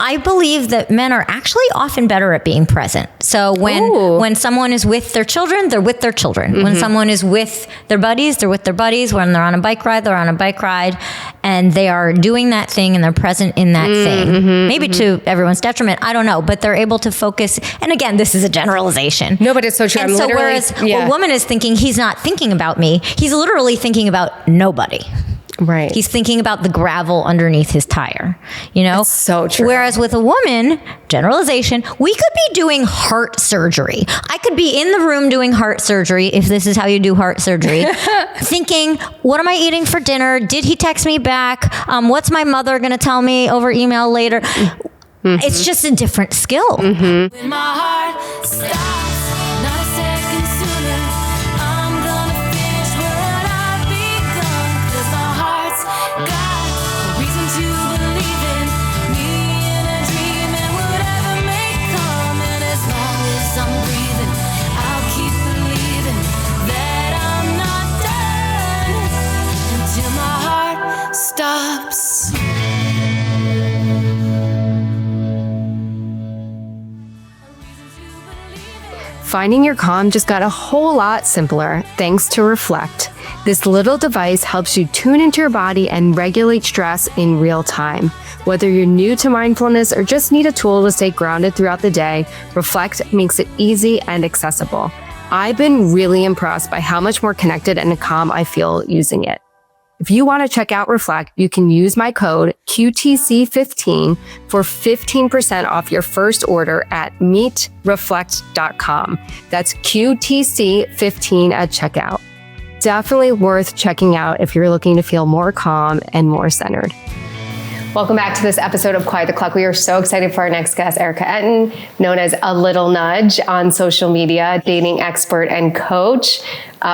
I believe that men are actually often better at being present. So when someone is with their children, they're with their children. When someone is with their buddies, they're with their buddies. When they're on a bike ride, they're on a bike ride, and they are doing that thing and they're present in that thing. Maybe to everyone's detriment, I don't know, but they're able to focus. And again, this is a generalization. No, but it's so true. And so whereas a woman is thinking, he's not thinking about me, he's literally thinking about nobody. Right. He's thinking about the gravel underneath his tire, you know? That's so true. Whereas with a woman, generalization, we could be doing heart surgery. I could be in the room doing heart surgery, if this is how you do heart surgery, thinking, what am I eating for dinner? Did he text me back? What's my mother going to tell me over email later? It's just a different skill. When my heart stops, not a second sooner, I'm gonna finish what I've begun. 'Cause my heart's got a reason to believe in me in a dream, and whatever may come. And as long as I'm breathing, I'll keep believing that I'm not done until my heart stops. Finding your calm just got a whole lot simpler thanks to Reflect. This little device helps you tune into your body and regulate stress in real time. Whether you're new to mindfulness or just need a tool to stay grounded throughout the day, Reflect makes it easy and accessible. I've been really impressed by how much more connected and calm I feel using it. If you want to check out Reflect, you can use my code QTC15 for 15% off your first order at meetreflect.com. That's QTC15 at checkout. Definitely worth checking out if you're looking to feel more calm and more centered. Welcome back to this episode of Quiet the Clock. We are so excited for our next guest, Erika Ettin, known as A Little Nudge on social media, dating expert and coach.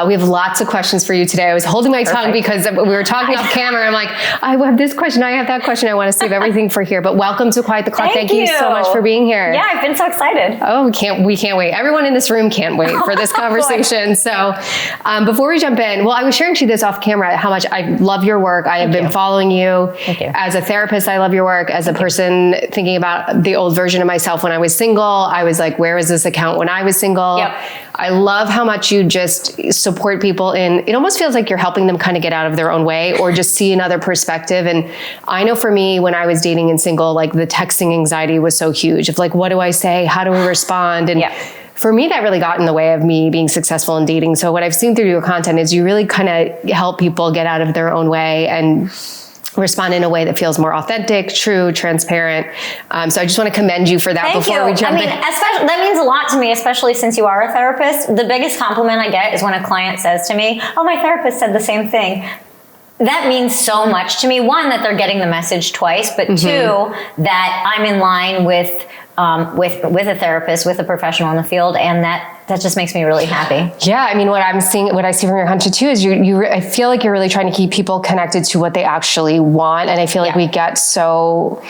We have lots of questions for you today. I was holding my tongue because we were talking off camera. I'm like, I have this question, I have that question. I want to save everything for here. But welcome to Quiet the Clock. Thank you so much for being here. Yeah, I've been so excited. Oh, we can't wait. Everyone in this room can't wait for this conversation. So before we jump in, well, I was sharing to you this off camera, how much I love your work. I have been following you. Thank you. As a therapist, I love your work. As a person thinking about the old version of myself when I was single, I was like, where was this account when I was single? Yep. I love how much you just support people in, it almost feels like you're helping them kind of get out of their own way or just see another perspective. And I know for me, when I was dating and single, like the texting anxiety was so huge of like, what do I say? How do we respond? And for me, that really got in the way of me being successful in dating. So what I've seen through your content is you really kind of help people get out of their own way and respond in a way that feels more authentic, true, transparent. So I just want to commend you for that before we jump in. Especially, that means a lot to me, especially since you are a therapist. The biggest compliment I get is when a client says to me, oh, my therapist said the same thing. That means so much to me. One, that they're getting the message twice, but two, that I'm in line with a therapist, with a professional in the field, and that just makes me really happy. Yeah, I mean, what I see from your content too is I feel like you're really trying to keep people connected to what they actually want, and I feel like we get so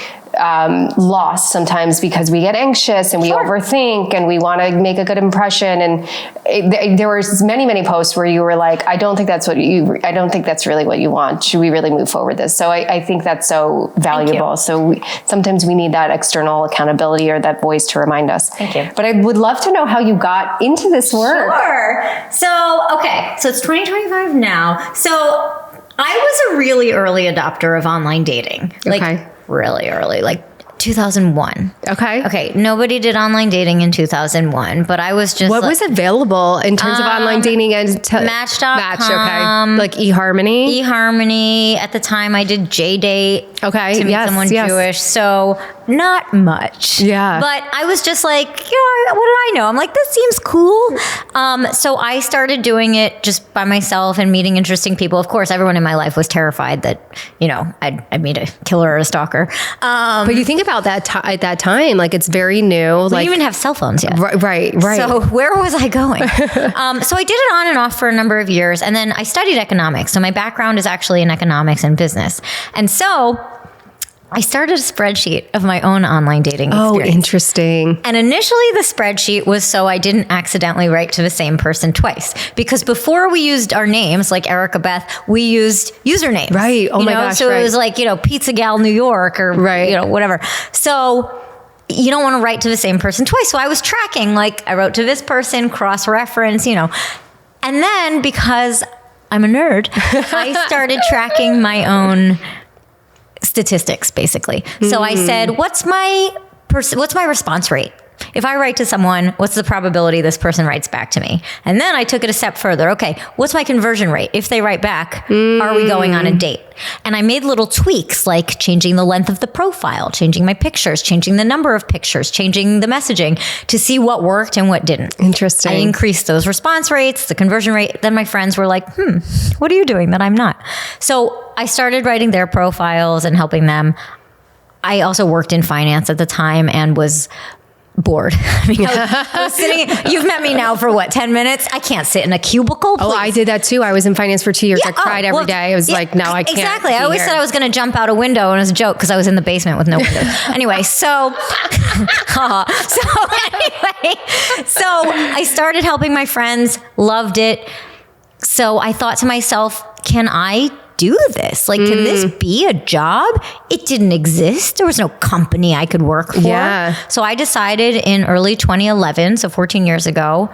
lost sometimes because we get anxious and we overthink and we want to make a good impression. And there were many posts where you were like, I don't think that's really what you want. Should we really move forward with this? So I think that's so valuable. So sometimes we need that external accountability or that voice to remind us. Thank you. But I would love to know how you got into this work. Sure. So it's 2025 now. So I was a really early adopter of online dating. Really early, like 2001. Okay. Nobody did online dating in 2001, but I was just what was available in terms of online dating and Match.com. Like eHarmony. eHarmony. At the time, I did JDate. To meet someone Jewish. So not much. Yeah. But I was just like, what did I know? I'm like, this seems cool. So I started doing it just by myself and meeting interesting people. Of course, everyone in my life was terrified that, I'd meet a killer or a stalker. But you think about that at that time, like it's very new. We didn't even have cell phones yet. Right. So where was I going? So I did it on and off for a number of years. And then I studied economics. So my background is actually in economics and business. And so I started a spreadsheet of my own online dating Oh, experience. interesting. And initially the spreadsheet was so I didn't accidentally write to the same person twice. Because before we used our names, like Erika Beth, we used usernames. Right. Oh my gosh, So right. it was like, Pizza Gal New York or, Right. Whatever. So you don't want to write to the same person twice. So I was tracking, like I wrote to this person, cross-reference, And then because I'm a nerd, I started tracking my own statistics, basically. So I said, what's my response rate? If I write to someone, what's the probability this person writes back to me? And then I took it a step further. Okay, what's my conversion rate? If they write back, are we going on a date? And I made little tweaks like changing the length of the profile, changing my pictures, changing the number of pictures, changing the messaging to see what worked and what didn't. Interesting. I increased those response rates, the conversion rate. Then my friends were like, what are you doing that I'm not? So I started writing their profiles and helping them. I also worked in finance at the time and was bored. I was sitting, you've met me now for 10 minutes? I can't sit in a cubicle. Please. Oh, I did that too. I was in finance for 2 years. I cried every day. I was like, no, I can't. Exactly. I always said I was going to jump out a window, and it was a joke because I was in the basement with no windows. Anyway, so I started helping my friends, loved it. So I thought to myself, can I do this? Like, can this be a job? It didn't exist. There was no company I could work for. Yeah. So I decided in early 2011, so 14 years ago,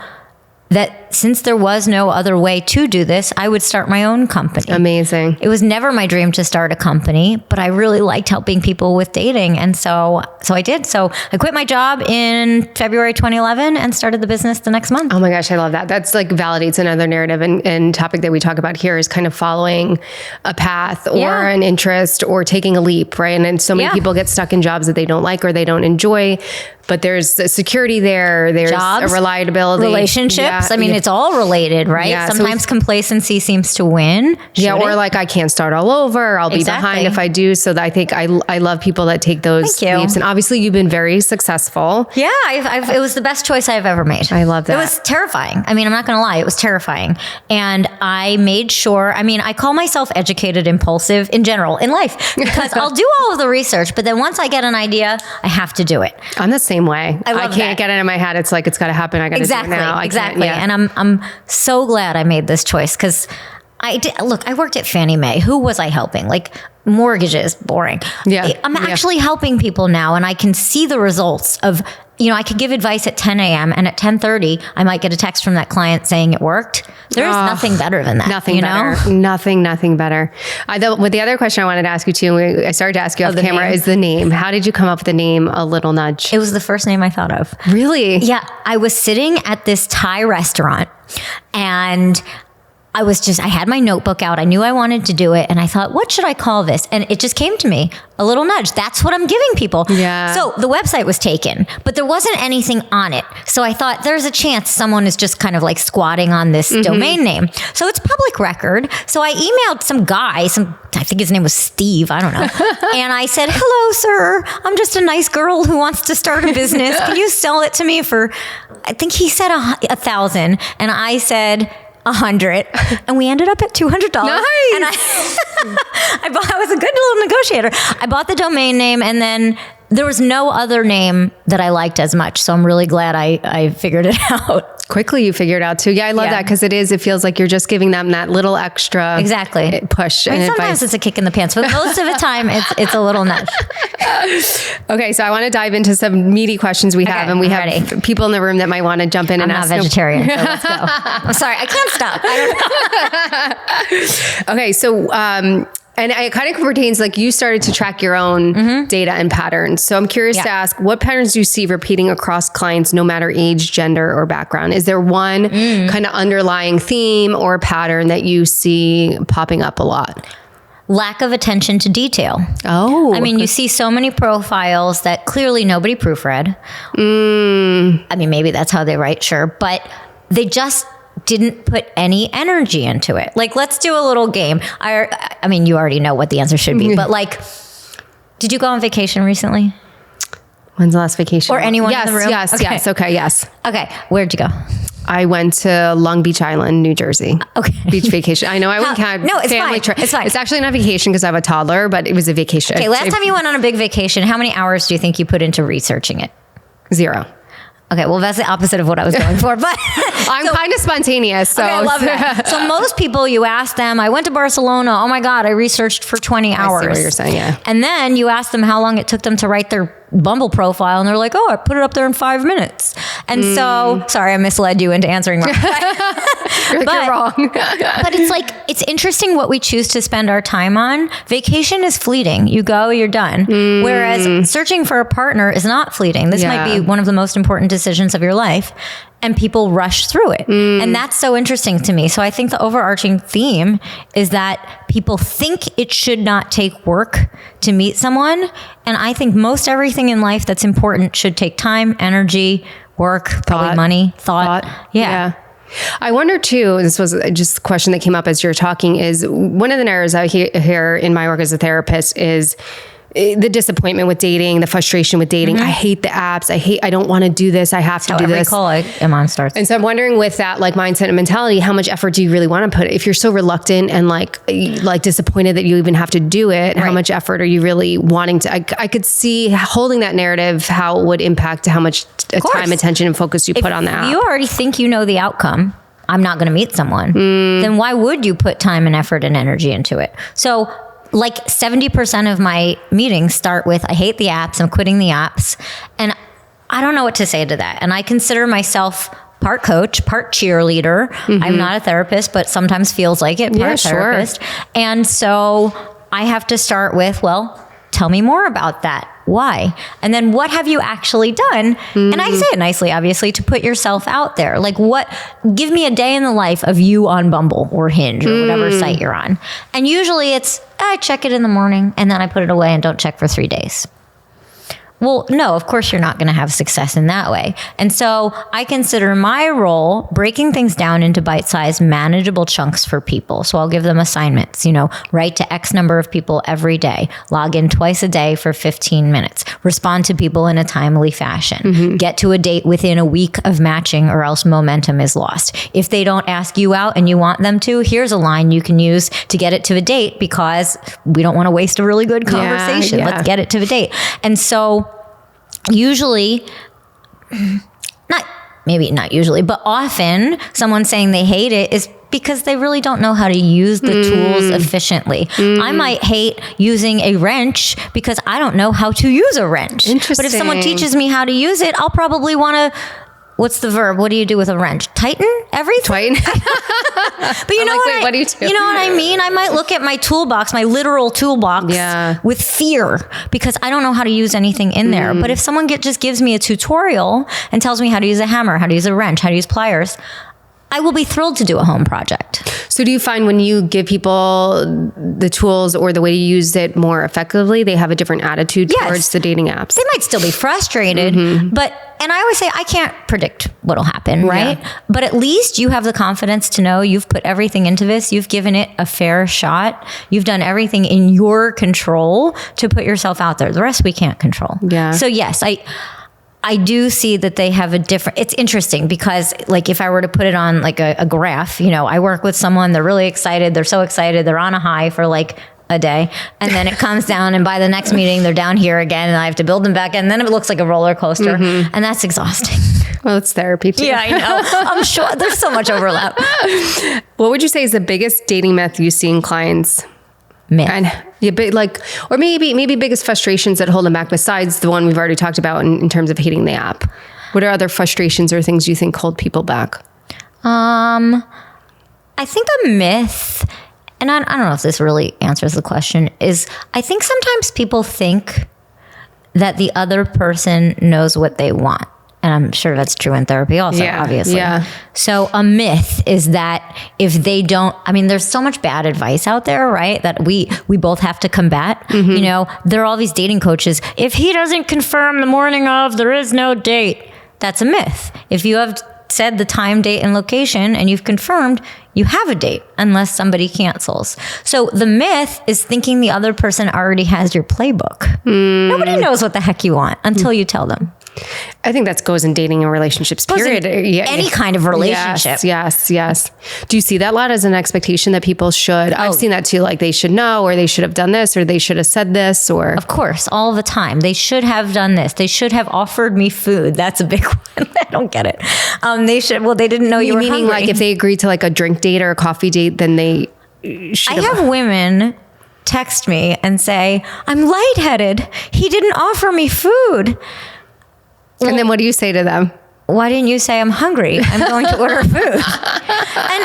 that since there was no other way to do this, I would start my own company. Amazing. It was never my dream to start a company, but I really liked helping people with dating. And so I did. So I quit my job in February 2011 and started the business the next month. Oh my gosh, I love that. That's like validates another narrative and topic that we talk about here is kind of following a path or an interest or taking a leap, right? And so many people get stuck in jobs that they don't like or they don't enjoy, but there's a security there. There's Jobs, a reliability. relationships. Yeah, I mean, it's all related, right? Yeah, so Sometimes complacency seems to win. Yeah, Should or it? like I can't start all over. I'll be behind if I do. So I think I love people that take those Thank you. leaps. And obviously you've been very successful. Yeah, it was the best choice I've ever made. I love that. It was terrifying. I mean, I'm not going to lie. It was terrifying. And I made sure, I call myself educated impulsive in general in life because I'll do all of the research, but then once I get an idea, I have to do it. I'm the same way. I love can't that. get it in my head. It's like, it's got to happen. I got to do it now. Exactly. Yeah. And I'm so glad I made this choice because I worked at Fannie Mae. Who was I helping? Like mortgages, boring. Yeah. I'm actually helping people now and I can see the results of, I could give advice at 10 a.m. and at 10:30, I might get a text from that client saying it worked. There is nothing better than that. Nothing better. Nothing better. With the other question I wanted to ask you too, I started to ask you off the camera, name. is the name. How did you come up with the name A Little Nudge? It was the first name I thought of. Really? Yeah. I was sitting at this Thai restaurant and I had my notebook out. I knew I wanted to do it. And I thought, what should I call this? And it just came to me, A Little Nudge. That's what I'm giving people. Yeah. So the website was taken, but there wasn't anything on it. So I thought there's a chance someone is just kind of like squatting on this domain name. So it's public record. So I emailed some guy, I think his name was Steve. I don't know. And I said, hello, sir. I'm just a nice girl who wants to start a business. Can you sell it to me for, I think he said $1,000. And I said, 100, and we ended up at $200. Nice. And I was a good little negotiator. I bought the domain name, and then there was no other name that I liked as much. So I'm really glad I figured it out. Quickly you figured out too. Yeah, I love that because it feels like you're just giving them that little extra push and sometimes advice. it's a kick in the pants, but most of the time it's a little nudge. Okay, so I want to dive into some meaty questions we have, and we have ready. people in the room that might want to jump in I'm and not ask. vegetarian, so let's go. I'm sorry, I can't stop. Okay, so and it kind of pertains, like you started to track your own data and patterns. So I'm curious to ask, what patterns do you see repeating across clients, no matter age, gender, or background? Is there one kind of underlying theme or pattern that you see popping up a lot? Lack of attention to detail. Oh. I mean, you see so many profiles that clearly nobody proofread. I mean, maybe that's how they write, sure. But they just didn't put any energy into it. Like, let's do a little game. I mean, you already know what the answer should be, but like, did you go on vacation recently? When's the last vacation? Or anyone yes, in the room? Yes, Okay. yes. Okay, yes. Okay, where'd you go? I went to Long Beach Island, New Jersey. Okay. Beach vacation. I know I wouldn't count No, it's family fine. It's fine. It's actually not a vacation because I have a toddler, but it was a vacation. Okay, last time you went on a big vacation, how many hours do you think you put into researching it? 0. Okay, well, that's the opposite of what I was going for, but I'm kind of spontaneous. So okay, I love that. So most people, you ask them, I went to Barcelona. Oh my God, I researched for 20 hours. I see what you're saying, yeah. And then you ask them how long it took them to write their Bumble profile, and they're like, oh, I put it up there in 5 minutes. And so, sorry, I misled you into answering wrong. You're wrong. But it's like, it's interesting what we choose to spend our time on. Vacation is fleeting. You go, you're done. Whereas searching for a partner is not fleeting. This might be one of the most important decisions of your life. And people rush through it. And that's so interesting to me. So I think the overarching theme is that people think it should not take work to meet someone. And I think most everything in life that's important should take time, energy, work, probably money, thought. Yeah. I wonder too, this was just a question that came up as you're talking, is one of the narratives I hear in my work as a therapist is the disappointment with dating, the frustration with dating. I hate the apps. I don't want to do this. I have to do Every this. call I am on starts. And so I'm wondering, with that like mindset and mentality, how much effort do you really want to put? If you're so reluctant and like disappointed that you even have to do it, how much effort are you really wanting to? I could see holding that narrative, how it would impact how much time, attention, and focus you put on that. If you already think you know the outcome, I'm not going to meet someone, then why would you put time and effort and energy into it? So like 70% of my meetings start with, I hate the apps, I'm quitting the apps. And I don't know what to say to that. And I consider myself part coach, part cheerleader. I'm not a therapist, but sometimes feels like it, part therapist. And so I have to start with, well, tell me more about that. Why? And then what have you actually done? And I say it nicely, obviously, to put yourself out there. Like give me a day in the life of you on Bumble or Hinge or whatever site you're on. And usually it's, I check it in the morning and then I put it away and don't check for 3 days. Well, no, of course you're not going to have success in that way. And so I consider my role breaking things down into bite-sized, manageable chunks for people. So I'll give them assignments, write to X number of people every day, log in twice a day for 15 minutes, respond to people in a timely fashion, get to a date within a week of matching or else momentum is lost. If they don't ask you out and you want them to, here's a line you can use to get it to a date because we don't want to waste a really good conversation. Let's get it to a date. And so usually, not usually, but often someone saying they hate it is because they really don't know how to use the tools efficiently. I might hate using a wrench because I don't know how to use a wrench. Interesting. But if someone teaches me how to use it, I'll probably want to, what's the verb? What do you do with a wrench? Tighten everything? But you know what? What do you do? You know what I mean? I might look at my toolbox, my literal toolbox, with fear because I don't know how to use anything in there. But if someone just gives me a tutorial and tells me how to use a hammer, how to use a wrench, how to use pliers, I will be thrilled to do a home project. So do you find when you give people the tools or the way to use it more effectively, they have a different attitude towards the dating apps? They might still be frustrated, and I always say, I can't predict what'll happen, right? Yeah. But at least you have the confidence to know you've put everything into this. You've given it a fair shot. You've done everything in your control to put yourself out there. The rest we can't control. Yeah. So yes, I do see that they have a different, it's interesting because like if I were to put it on like a graph, I work with someone, they're really excited. They're so excited. They're on a high for like a day. And then it comes down and by the next meeting, they're down here again and I have to build them back. And then it looks like a roller coaster and that's exhausting. Well, it's therapy too. Yeah, I know. I'm sure there's so much overlap. What would you say is the biggest dating myth you see in clients? Myth. And or maybe biggest frustrations that hold them back besides the one we've already talked about in terms of hating the app. What are other frustrations or things you think hold people back? I think a myth, and I don't know if this really answers the question, is I think sometimes people think that the other person knows what they want. And I'm sure that's true in therapy also, obviously. Yeah. So a myth is that if they don't, there's so much bad advice out there, right? That we both have to combat. There are all these dating coaches. If he doesn't confirm the morning of, there is no date. That's a myth. If you have said the time, date, and location, and you've confirmed, you have a date unless somebody cancels. So the myth is thinking the other person already has your playbook. Nobody knows what the heck you want until you tell them. I think that goes in dating and relationships, Goes in period. any kind of relationship. Yes. Do you see that a lot as an expectation that people should? I've seen that too. Like they should know, or they should have done this, or they should have said this, or. Of course, all the time. They should have done this. They should have offered me food. That's a big one. I don't get it. They should. Well, they didn't know you were meaning hungry. like if they agreed to like a drink date or a coffee date, then they should. I have women text me and say, "I'm lightheaded. He didn't offer me food." And then what do you say to them? Why didn't you say I'm hungry? I'm going to order food. And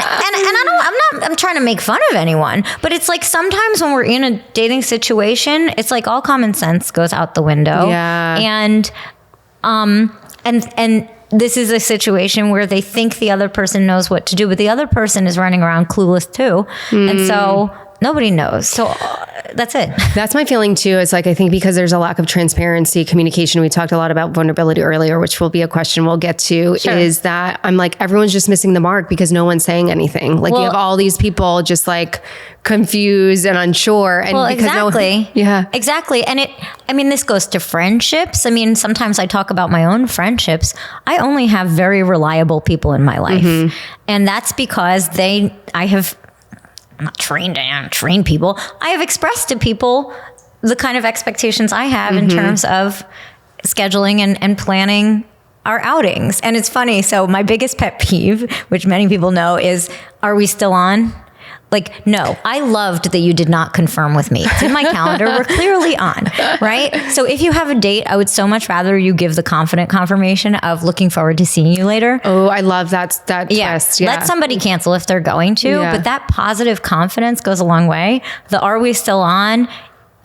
I'm trying to make fun of anyone, but it's like sometimes when we're in a dating situation, it's like all common sense goes out the window. Yeah. And this is a situation where they think the other person knows what to do, but the other person is running around clueless too. And so nobody knows. So that's it. That's my feeling too. It's like, I think because there's a lack of transparency, communication, we talked a lot about vulnerability earlier, which will be a question we'll get to, is that I'm like, everyone's just missing the mark because no one's saying anything. Like you have all these people just like confused and unsure. And because exactly. Exactly. And this goes to friendships. I mean, sometimes I talk about my own friendships. I only have very reliable people in my life. And that's because I'm not trained, I don't train people. I have expressed to people the kind of expectations I have in terms of scheduling and planning our outings. And it's funny. So my biggest pet peeve, which many people know, is, are we still on? Like, no, I loved that you did not confirm with me. It's in my calendar. We're clearly on, right? So if you have a date, I would so much rather you give the confident confirmation of looking forward to seeing you later. Oh, I love that twist. Yeah. Let somebody cancel if they're going to, but that positive confidence goes a long way. The are we still on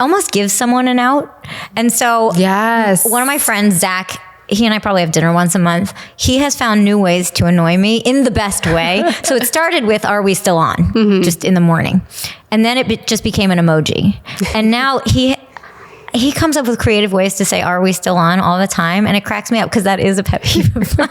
almost gives someone an out. And so one of my friends, Zach, he and I probably have dinner once a month. He has found new ways to annoy me in the best way. So it started with, are we still on? Just in the morning. And then it just became an emoji. And now he comes up with creative ways to say, are we still on, all the time? And it cracks me up because that is a pet peeve of mine.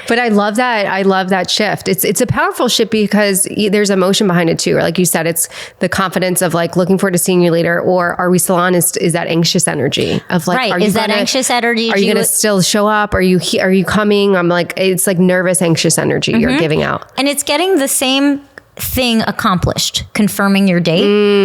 But I love that. I love that shift. It's a powerful shift because there's emotion behind it too. Or like you said, it's the confidence of like looking forward to seeing you later. Or are we still on? Is that anxious energy of like, right. Is that anxious energy? Are you going to still show up? Are you coming? I'm like, it's like nervous, anxious energy you're giving out. And it's getting the same thing accomplished, confirming your date,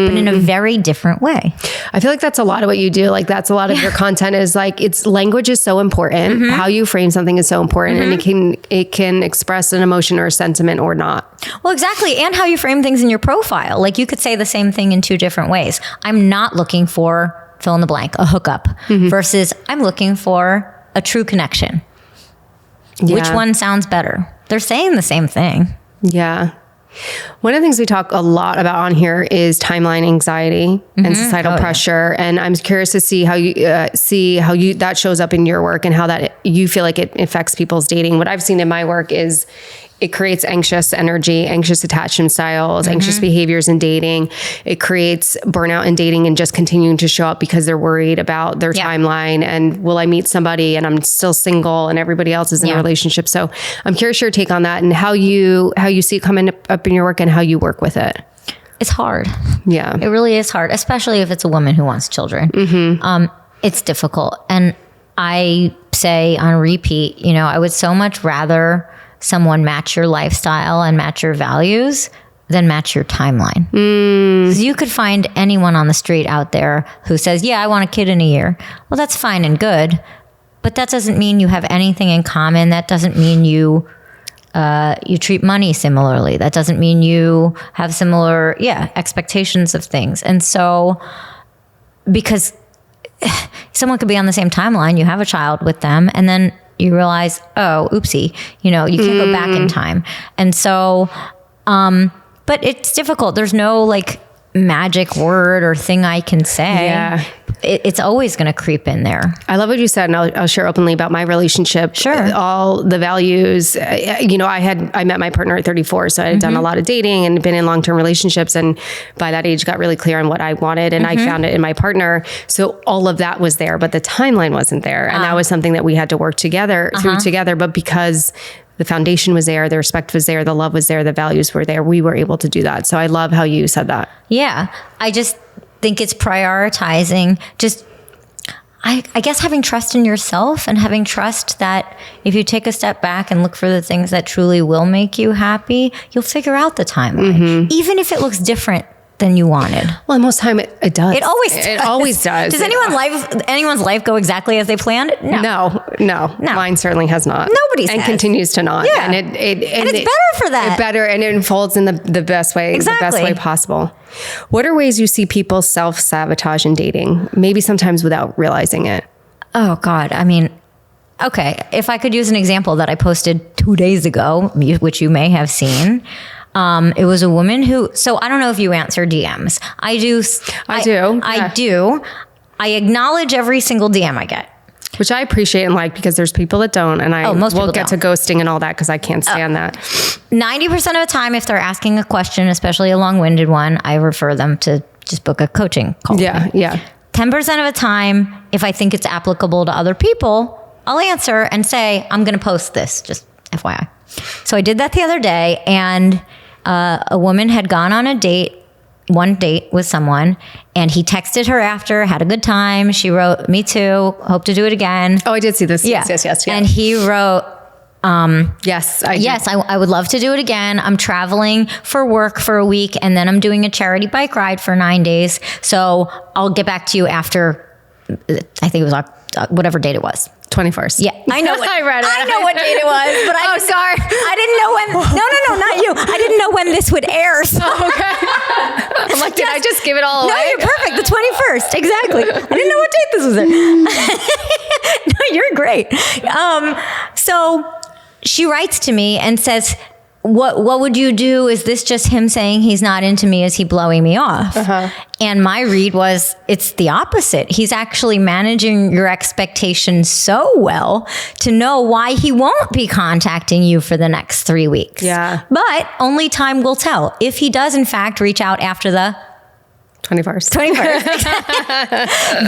but in a very different way. I feel like that's a lot of what you do. Like that's a lot of your content is like, language is so important. How you frame something is so important, and it can express an emotion or a sentiment or not. Well, exactly. And how you frame things in your profile. Like you could say the same thing in two different ways. I'm not looking for fill in the blank, a hookup, versus I'm looking for a true connection. Which one sounds better? They're saying the same thing. Yeah. One of the things we talk a lot about on here is timeline anxiety and societal pressure. And I'm curious to see how you that shows up in your work and how that you feel like it affects people's dating. What I've seen in my work is it creates anxious energy, anxious attachment styles, anxious behaviors in dating. It creates burnout in dating and just continuing to show up because they're worried about their timeline and will I meet somebody and I'm still single and everybody else is in a relationship. So I'm curious your take on that and how you see it coming up in your work and how you work with it. It's hard. Yeah. It really is hard, especially if it's a woman who wants children. It's difficult. And I say on repeat, I would so much rather someone match your lifestyle and match your values than match your timeline. Because you could find anyone on the street out there who says, yeah, I want a kid in a year. Well, that's fine and good, but that doesn't mean you have anything in common. That doesn't mean you treat money similarly. That doesn't mean you have similar, expectations of things. And so, because someone could be on the same timeline, you have a child with them, and then you realize, oh, oopsie, you can't go back in time. And so, but it's difficult. There's no like magic word or thing I can say. Yeah. It's always going to creep in there. I love what you said, and I'll share openly about my relationship. Sure. All the values. I met my partner at 34, so I had done a lot of dating and been in long-term relationships, and by that age got really clear on what I wanted, and I found it in my partner. So all of that was there, but the timeline wasn't there, and that was something that we had to work together through together. But because the foundation was there, the respect was there, the love was there, the values were there, we were able to do that. So I love how you said that. Yeah. I just think it's prioritizing. I guess having trust in yourself and having trust that if you take a step back and look for the things that truly will make you happy, you'll figure out the timeline, even if it looks different than you wanted. Well, most time it does. It always does. It always does. Does anyone's life go exactly as they planned? No. No. Mine certainly has not. Nobody's and has. continues to not. Yeah. And it's better for that. And it unfolds in the best way, Exactly. the best way possible. What are ways you see people self-sabotage in dating? Maybe sometimes without realizing it. Oh God. I mean, okay. If I could use an example that I posted 2 days ago, which you may have seen. It was a woman who, so I don't know if you answer DMs. I do. I do. I do. I acknowledge every single DM I get. Which I appreciate and like because there's people that don't. And most will people get to ghosting and all that because I can't stand that. 90% of the time, if they're asking a question, especially a long-winded one, I refer them to just book a coaching call. Yeah. 10% of the time, if I think it's applicable to other people, I'll answer and say, I'm going to post this, just FYI. So I did that the other day, and a woman had gone on one date with someone, and he texted her after, had a good time. She wrote, me too, hope to do it again. Oh, I did see this. Yeah. Yes. And he wrote, yes, I would love to do it again. I'm traveling for work for a week, and then I'm doing a charity bike ride for 9 days. So I'll get back to you after, I think it was whatever date it was. 21st. Yeah, I know. I read it. I know what date it was, but sorry, I didn't know when. No, not you. I didn't know when this would air. So. Okay. I'm like, did I just give it all away? No, you're perfect. The 21st, exactly. I didn't know what date this was. No, you're great. So she writes to me and says, What would you do? Is this just him saying he's not into me? Is he blowing me off? And my read was, it's the opposite. He's actually managing your expectations so well to know why he won't be contacting you for the next 3 weeks. Yeah. But only time will tell. If he does, in fact, reach out after the 21st.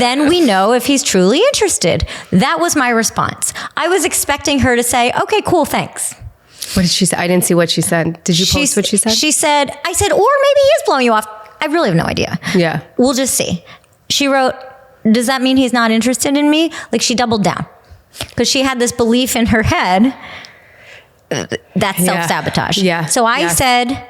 then we know if he's truly interested. That was my response. I was expecting her to say, okay, cool, thanks. What did she say? I didn't see what she said. Did you post what she said? I said, or maybe he is blowing you off. I really have no idea. Yeah. We'll just see. She wrote, does that mean he's not interested in me? Like, she doubled down because she had this belief in her head that's self-sabotage. Yeah. So I said,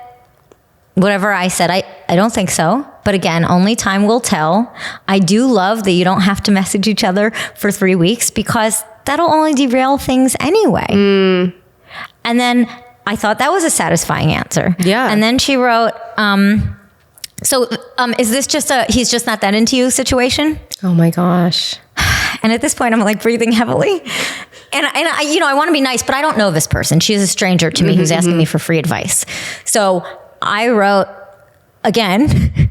whatever I said, I don't think so. But again, only time will tell. I do love that you don't have to message each other for 3 weeks because that'll only derail things anyway. And then I thought that was a satisfying answer. Yeah. And then she wrote, is this just he's just not that into you situation? Oh my gosh. And at this point, I'm like breathing heavily. And I want to be nice, but I don't know this person. She's a stranger to me who's asking me for free advice. So I wrote again,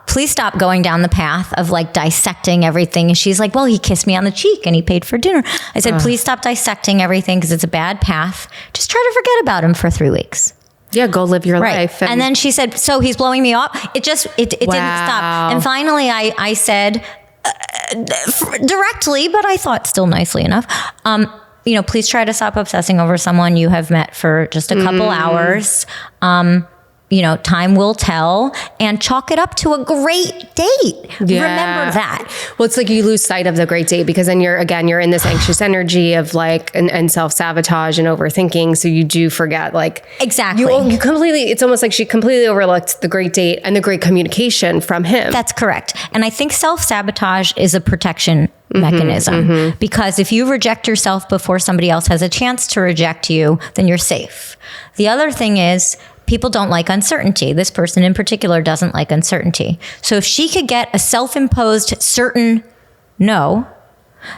please stop going down the path of like dissecting everything. And she's like, well, he kissed me on the cheek and he paid for dinner. I said, please stop dissecting everything because it's a bad path. Just try to forget about him for 3 weeks. Yeah, go live your life. And then she said, so he's blowing me off. It didn't stop. And finally I said directly, but I thought still nicely enough, please try to stop obsessing over someone you have met for just a couple hours. Time will tell, and chalk it up to a great date. Yeah. Remember that. Well, it's like you lose sight of the great date because then you're in this anxious energy of like, and self-sabotage and overthinking. So you do forget exactly. You completely, it's almost like she completely overlooked the great date and the great communication from him. That's correct. And I think self-sabotage is a protection mechanism because if you reject yourself before somebody else has a chance to reject you, then you're safe. The other thing is, people don't like uncertainty. This person in particular doesn't like uncertainty. So if she could get a self-imposed certain no,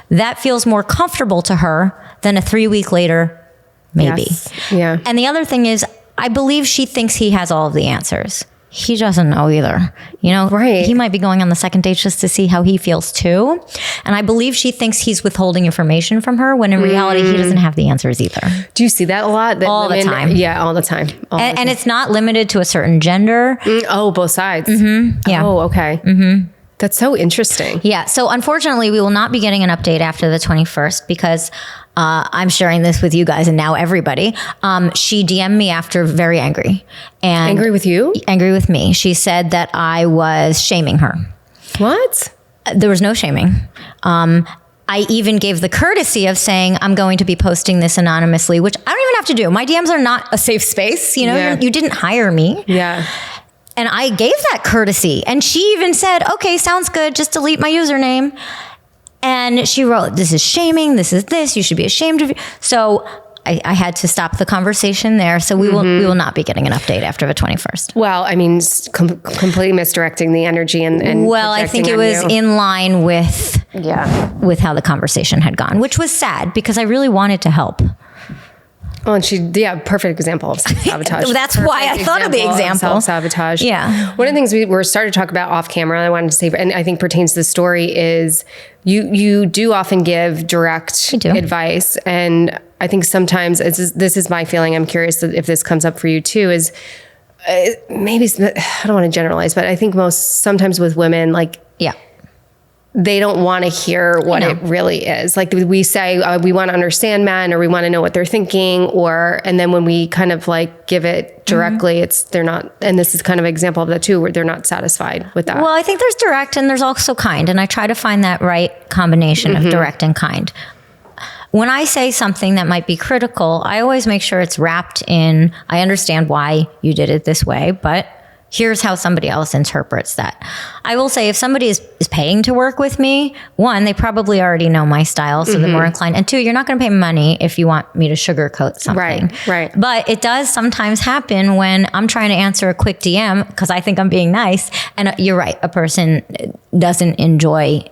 that feels more comfortable to her than a 3 week later, maybe. Yes. Yeah. And the other thing is, I believe she thinks he has all of the answers. He doesn't know either. Right. He might be going on the second date just to see how he feels too. And I believe she thinks he's withholding information from her when in reality, he doesn't have the answers either. Do you see that a lot? All the time. Yeah, all the time. And it's not limited to a certain gender. Both sides. Yeah. Oh, okay. That's so interesting. Yeah. So unfortunately, we will not be getting an update after the 21st because I'm sharing this with you guys and now everybody. She DM'd me after very angry. And Angry with you? Angry with me. She said that I was shaming her. What? There was no shaming. I even gave the courtesy of saying, I'm going to be posting this anonymously, which I don't even have to do. My DMs are not a safe space. You know, Yeah. you didn't hire me. Yeah. And I gave that courtesy. And she even said, okay, sounds good. Just delete my username. And she wrote, this is shaming. This is this. You should be ashamed of you. So I had to stop the conversation there. So we will not be getting an update after the 21st. Well, I mean, completely misdirecting the energy and Well, I think it projecting was on you. in line with Yeah. how the conversation had gone, which was sad because I really wanted to help. Oh, and perfect example of self-sabotage. That's why I thought of the example. Self-sabotage. Yeah. One of the things we were started to talk about off camera, I wanted to say, and I think pertains to the story, is you do often give direct advice. And I think sometimes, this is my feeling, I'm curious if this comes up for you too, is maybe, I don't want to generalize, but I think sometimes with women, like, Yeah. they don't want to hear what it really is. Like we say, we want to understand men, or we want to know what they're thinking, and then when we kind of like give it directly, they're not, and this is kind of an example of that too, where they're not satisfied with that. Well, I think there's direct and there's also kind. And I try to find that right combination of direct and kind. When I say something that might be critical, I always make sure it's wrapped in, I understand why you did it this way, but here's how somebody else interprets that. I will say if somebody is paying to work with me, one, they probably already know my style, so they're more inclined. And two, you're not going to pay money if you want me to sugarcoat something. Right. But it does sometimes happen when I'm trying to answer a quick DM because I think I'm being nice. And you're right, a person doesn't enjoy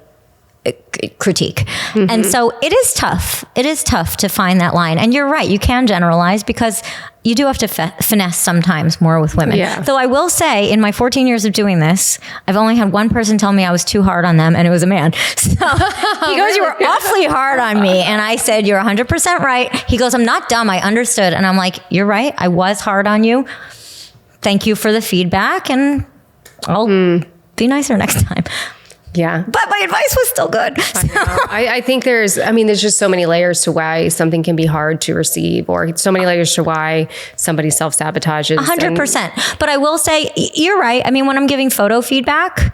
critique. And so it is tough. It is tough to find that line. And you're right, you can generalize because you do have to finesse sometimes more with women. Yeah. Though I will say, in my 14 years of doing this, I've only had one person tell me I was too hard on them, and it was a man. So he goes, you were awfully hard on me. And I said, you're 100% right. He goes, I'm not dumb. I understood. And I'm like, you're right. I was hard on you. Thank you for the feedback. And I'll be nicer next time. Yeah. But my advice was still good. I think there's just so many layers to why something can be hard to receive, or so many layers to why somebody self-sabotages. 100%. But I will say, you're right. I mean, when I'm giving photo feedback,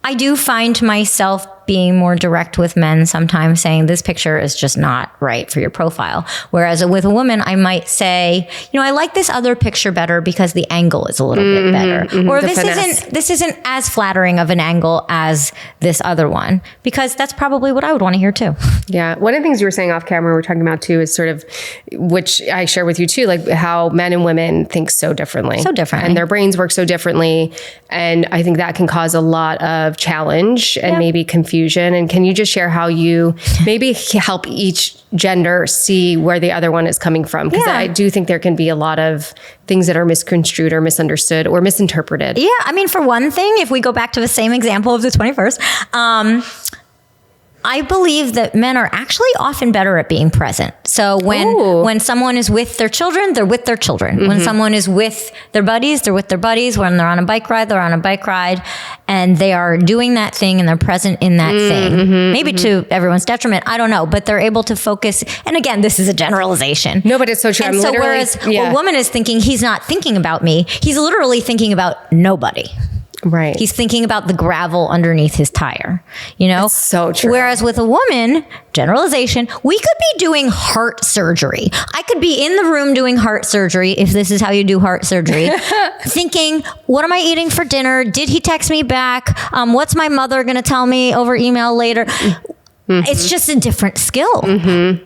I do find myself being more direct with men sometimes, saying this picture is just not right for your profile. Whereas with a woman, I might say, I like this other picture better because the angle is a little bit better. Or this isn't as flattering of an angle as this other one, because that's probably what I would want to hear too. Yeah. One of the things you were saying off camera, we're talking about too, is sort of, which I share with you too, like how men and women think so differently. So differently. And their brains work so differently. And I think that can cause a lot of challenge and maybe confusion. And can you just share how you maybe help each gender see where the other one is coming from? Because I do think there can be a lot of things that are misconstrued or misunderstood or misinterpreted. Yeah. I mean, for one thing, if we go back to the same example of the 21st, I believe that men are actually often better at being present. So when someone is with their children, they're with their children. When someone is with their buddies, they're with their buddies. When they're on a bike ride, they're on a bike ride. And they are doing that thing and they're present in that thing. Maybe to everyone's detriment, I don't know. But they're able to focus. And again, this is a generalization. No, but it's so true. And so whereas a woman is thinking, he's not thinking about me, he's literally thinking about nobody. Right. He's thinking about the gravel underneath his tire, That's so true. Whereas with a woman, generalization, we could be doing heart surgery. I could be in the room doing heart surgery, if this is how you do heart surgery, thinking, what am I eating for dinner? Did he text me back? What's my mother going to tell me over email later? It's just a different skill.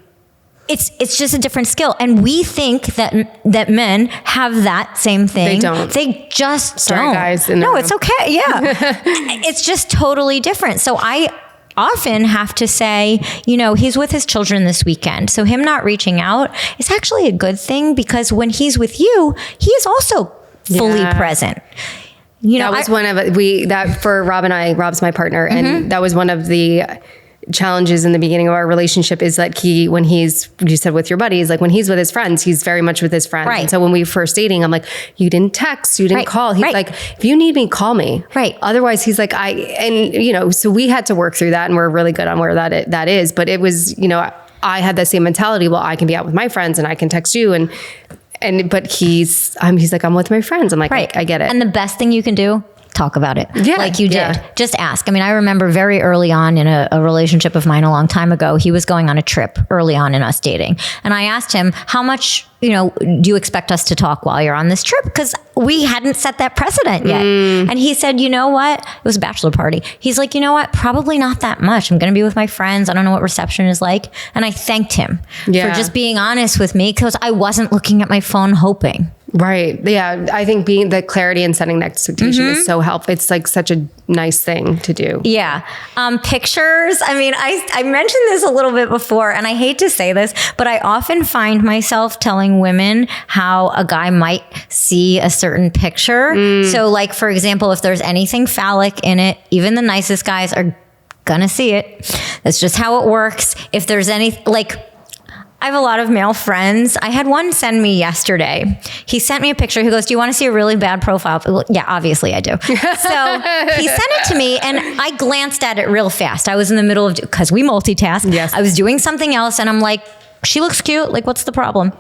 It's just a different skill. And we think that men have that same thing. They don't. They just Sorry, don't. guys. No, it's okay. Yeah. It's just totally different. So I often have to say, he's with his children this weekend. So him not reaching out is actually a good thing, because when he's with you, he is also fully present. That was one of for Rob and I, Rob's my partner. And that was one of the challenges in the beginning of our relationship, is that when you said with your buddies, like when he's with his friends, he's very much with his friends. Right. And so when we were first dating, I'm like, you didn't text, you didn't call. He's like, if you need me, call me. Right. Otherwise he's like, so we had to work through that, and we're really good on where that is. But it was, I had that same mentality. Well, I can be out with my friends and I can text you. But he's like, I'm with my friends. I'm like, I get it. And the best thing you can do, talk about it. Yeah, like you did. yeah. Just ask. I mean, I remember very early on in a relationship of mine a long time ago, he was going on a trip early on in us dating. And I asked him, how much, do you expect us to talk while you're on this trip? Because we hadn't set that precedent yet. And he said, you know what? It was a bachelor party. He's like, you know what? Probably not that much. I'm going to be with my friends. I don't know what reception is like. And I thanked him for just being honest with me because I wasn't looking at my phone hoping. Right. Yeah. I think being the clarity and setting the expectation is so helpful. It's like such a nice thing to do. Yeah. Pictures. I mean, I mentioned this a little bit before, and I hate to say this, but I often find myself telling women how a guy might see a certain picture. So like, for example, if there's anything phallic in it, even the nicest guys are gonna see it. That's just how it works. If there's any, like, I have a lot of male friends. I had one send me yesterday. He sent me a picture. He goes, do you want to see a really bad profile? Well, yeah, obviously I do. So he sent it to me and I glanced at it real fast. I was in the middle of, because we multitask. Yes. I was doing something else and I'm like, she looks cute. Like, what's the problem?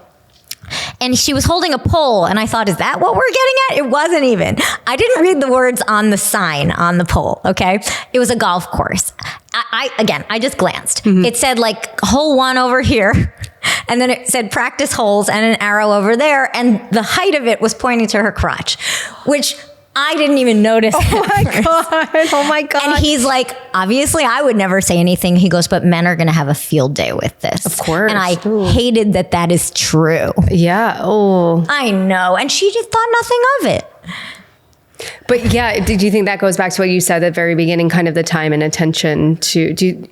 And she was holding a pole and I thought, is that what we're getting at? It wasn't even. I didn't read the words on the sign on the pole, okay? It was a golf course. I just glanced. It said like hole 1 over here. And then it said practice holes and an arrow over there. And the height of it was pointing to her crotch, which I didn't even notice. Oh my God. And he's like, obviously I would never say anything. He goes, but men are going to have a field day with this. Of course. And I hated that is true. Yeah. Oh. I I know. And she just thought nothing of it. But yeah, did you think that goes back to what you said at the very beginning, kind of the time and attention to,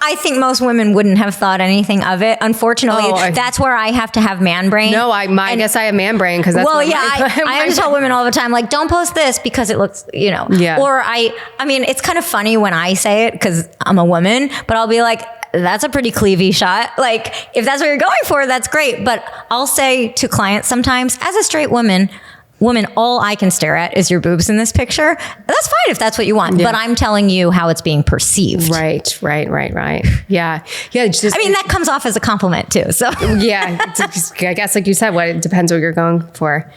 I think most women wouldn't have thought anything of it. Unfortunately, that's where I have to have man brain. No, I guess I have man brain because that's I just tell women all the time, like, don't post this because it looks, Yeah. Or I mean, it's kind of funny when I say it because I'm a woman, but I'll be like, that's a pretty cleavy shot. Like, if that's what you're going for, that's great. But I'll say to clients sometimes, as a straight woman, all I can stare at is your boobs in this picture. That's fine if that's what you want, but I'm telling you how it's being perceived. Right. Yeah. Just, I mean, that comes off as a compliment too. So yeah, I guess like you said, it depends what you're going for.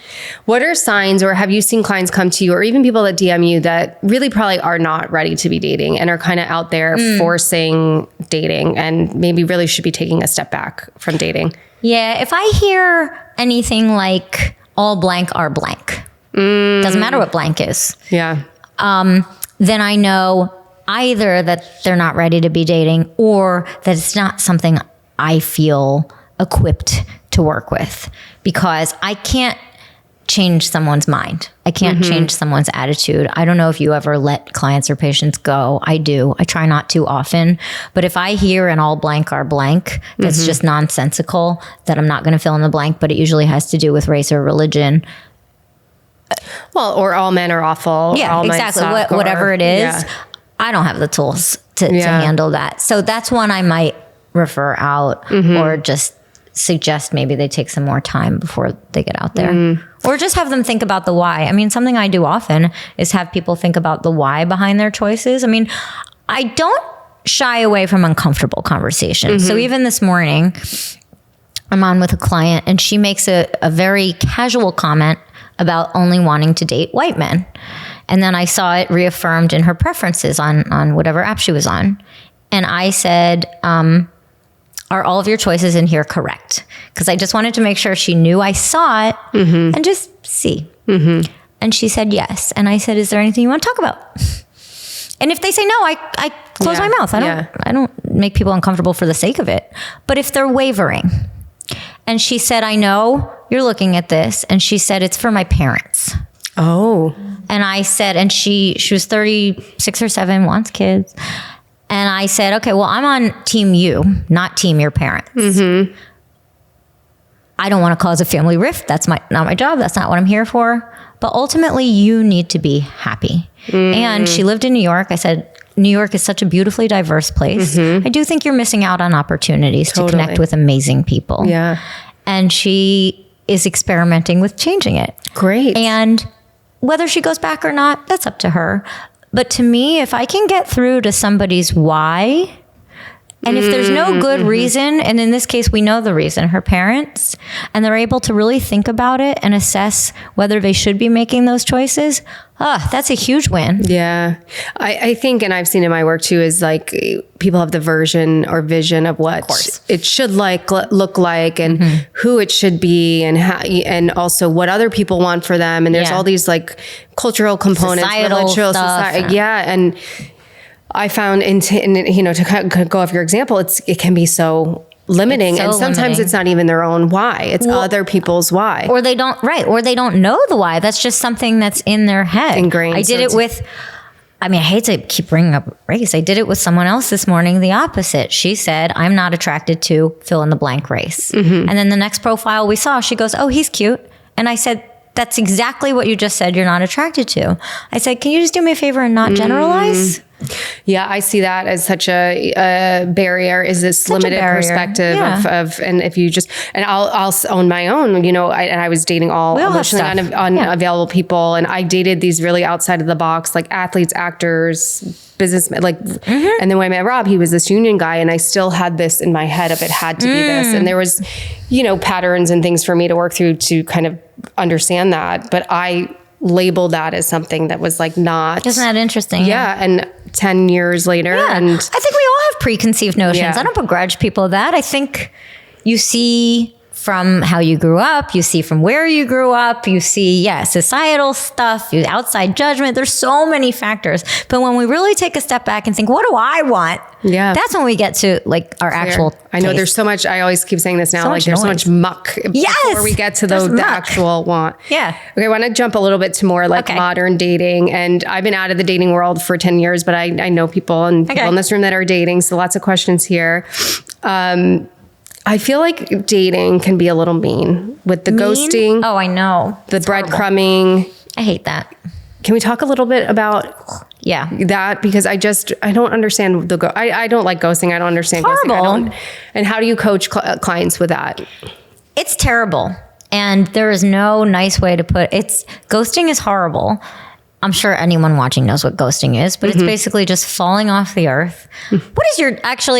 What are signs, or have you seen clients come to you or even people that DM you that really probably are not ready to be dating and are kind of out there forcing dating and maybe really should be taking a step back from dating? Yeah. If I hear anything like all blank are blank, doesn't matter what blank is. Yeah. Then I know either that they're not ready to be dating or that it's not something I feel equipped to work with, because I can't change someone's mind. I can't change someone's attitude. I don't know if you ever let clients or patients go. I do. I try not to often. But if I hear an all blank are blank, that's just nonsensical, that I'm not going to fill in the blank, but it usually has to do with race or religion. Well, or all men are awful. Yeah, all exactly. Whatever it is, I don't have the tools to handle that. So that's one I might refer out or just suggest maybe they take some more time before they get out there. Or just have them think about the why. I mean, something I do often is have people think about the why behind their choices. I mean, I don't shy away from uncomfortable conversations. So even this morning, I'm on with a client and she makes a very casual comment about only wanting to date white men. And then I saw it reaffirmed in her preferences on whatever app she was on. And I said, are all of your choices in here correct? Because I just wanted to make sure she knew I saw it and just see. And she said yes. And I said, is there anything you want to talk about? And if they say no, I close my mouth. I don't make people uncomfortable for the sake of it. But if they're wavering, and she said, I know you're looking at this. And she said, it's for my parents. Oh. And I said, and she was 36 or 7, wants kids. And I said, okay, well, I'm on team you, not team your parents. I don't want to cause a family rift. That's not my job. That's not what I'm here for. But ultimately, you need to be happy. And she lived in New York. I said, New York is such a beautifully diverse place. I do think you're missing out on opportunities to connect with amazing people. Yeah. And she is experimenting with changing it. Great. And whether she goes back or not, that's up to her. But to me, if I can get through to somebody's why, And if there's no good reason, and in this case, we know the reason, her parents, and they're able to really think about it and assess whether they should be making those choices, that's a huge win. Yeah. I think, and I've seen in my work too, is like people have the version or vision of what it should look like and who it should be and how, and also what other people want for them. And there's all these like cultural components, Societal stuff. And I found, to kind of go off your example, it can be so limiting, and sometimes it's not even their own why. It's other people's why, or they don't know the why. That's just something that's in their head, ingrained. I did it with. I mean, I hate to keep bringing up race. I did it with someone else this morning. The opposite. She said, "I'm not attracted to fill in the blank race." And then the next profile we saw, she goes, "Oh, he's cute," and I said, "That's exactly what you just said. You're not attracted to." I said, "Can you just do me a favor and not generalize?" Yeah, I see that as such a barrier, is this limited perspective of, and if you just, and I'll own my own, and I was dating all emotionally unavailable people, and I dated these really outside of the box, like athletes, actors, businessmen, like, and then when I met Rob, he was this union guy, and I still had this in my head of it had to be this, and there was, patterns and things for me to work through to kind of understand that, but I labeled that as something that was like not. Isn't that interesting? Yeah. And 10 years later. And I think we all have preconceived notions. I don't begrudge people that. I think you see from how you grew up, you see from where you grew up, you see, societal stuff, outside judgment. There's so many factors. But when we really take a step back and think, what do I want? Yeah. That's when we get to like our actual I know there's so much, I always keep saying this now, like there's so much muck before we get to the actual want. Yeah. Okay, I want to jump a little bit to more like modern dating. And I've been out of the dating world for 10 years, but I know people and people in this room that are dating. So lots of questions here. I feel like dating can be a little mean with the ghosting. Oh, I know. The breadcrumbing. I hate that. Can we talk a little bit about that? Because I don't understand I don't like ghosting. I don't understand ghosting. And how do you coach clients with that? It's terrible. And there is no nice way to put it. Ghosting is horrible. I'm sure anyone watching knows what ghosting is, but it's basically just falling off the earth. What is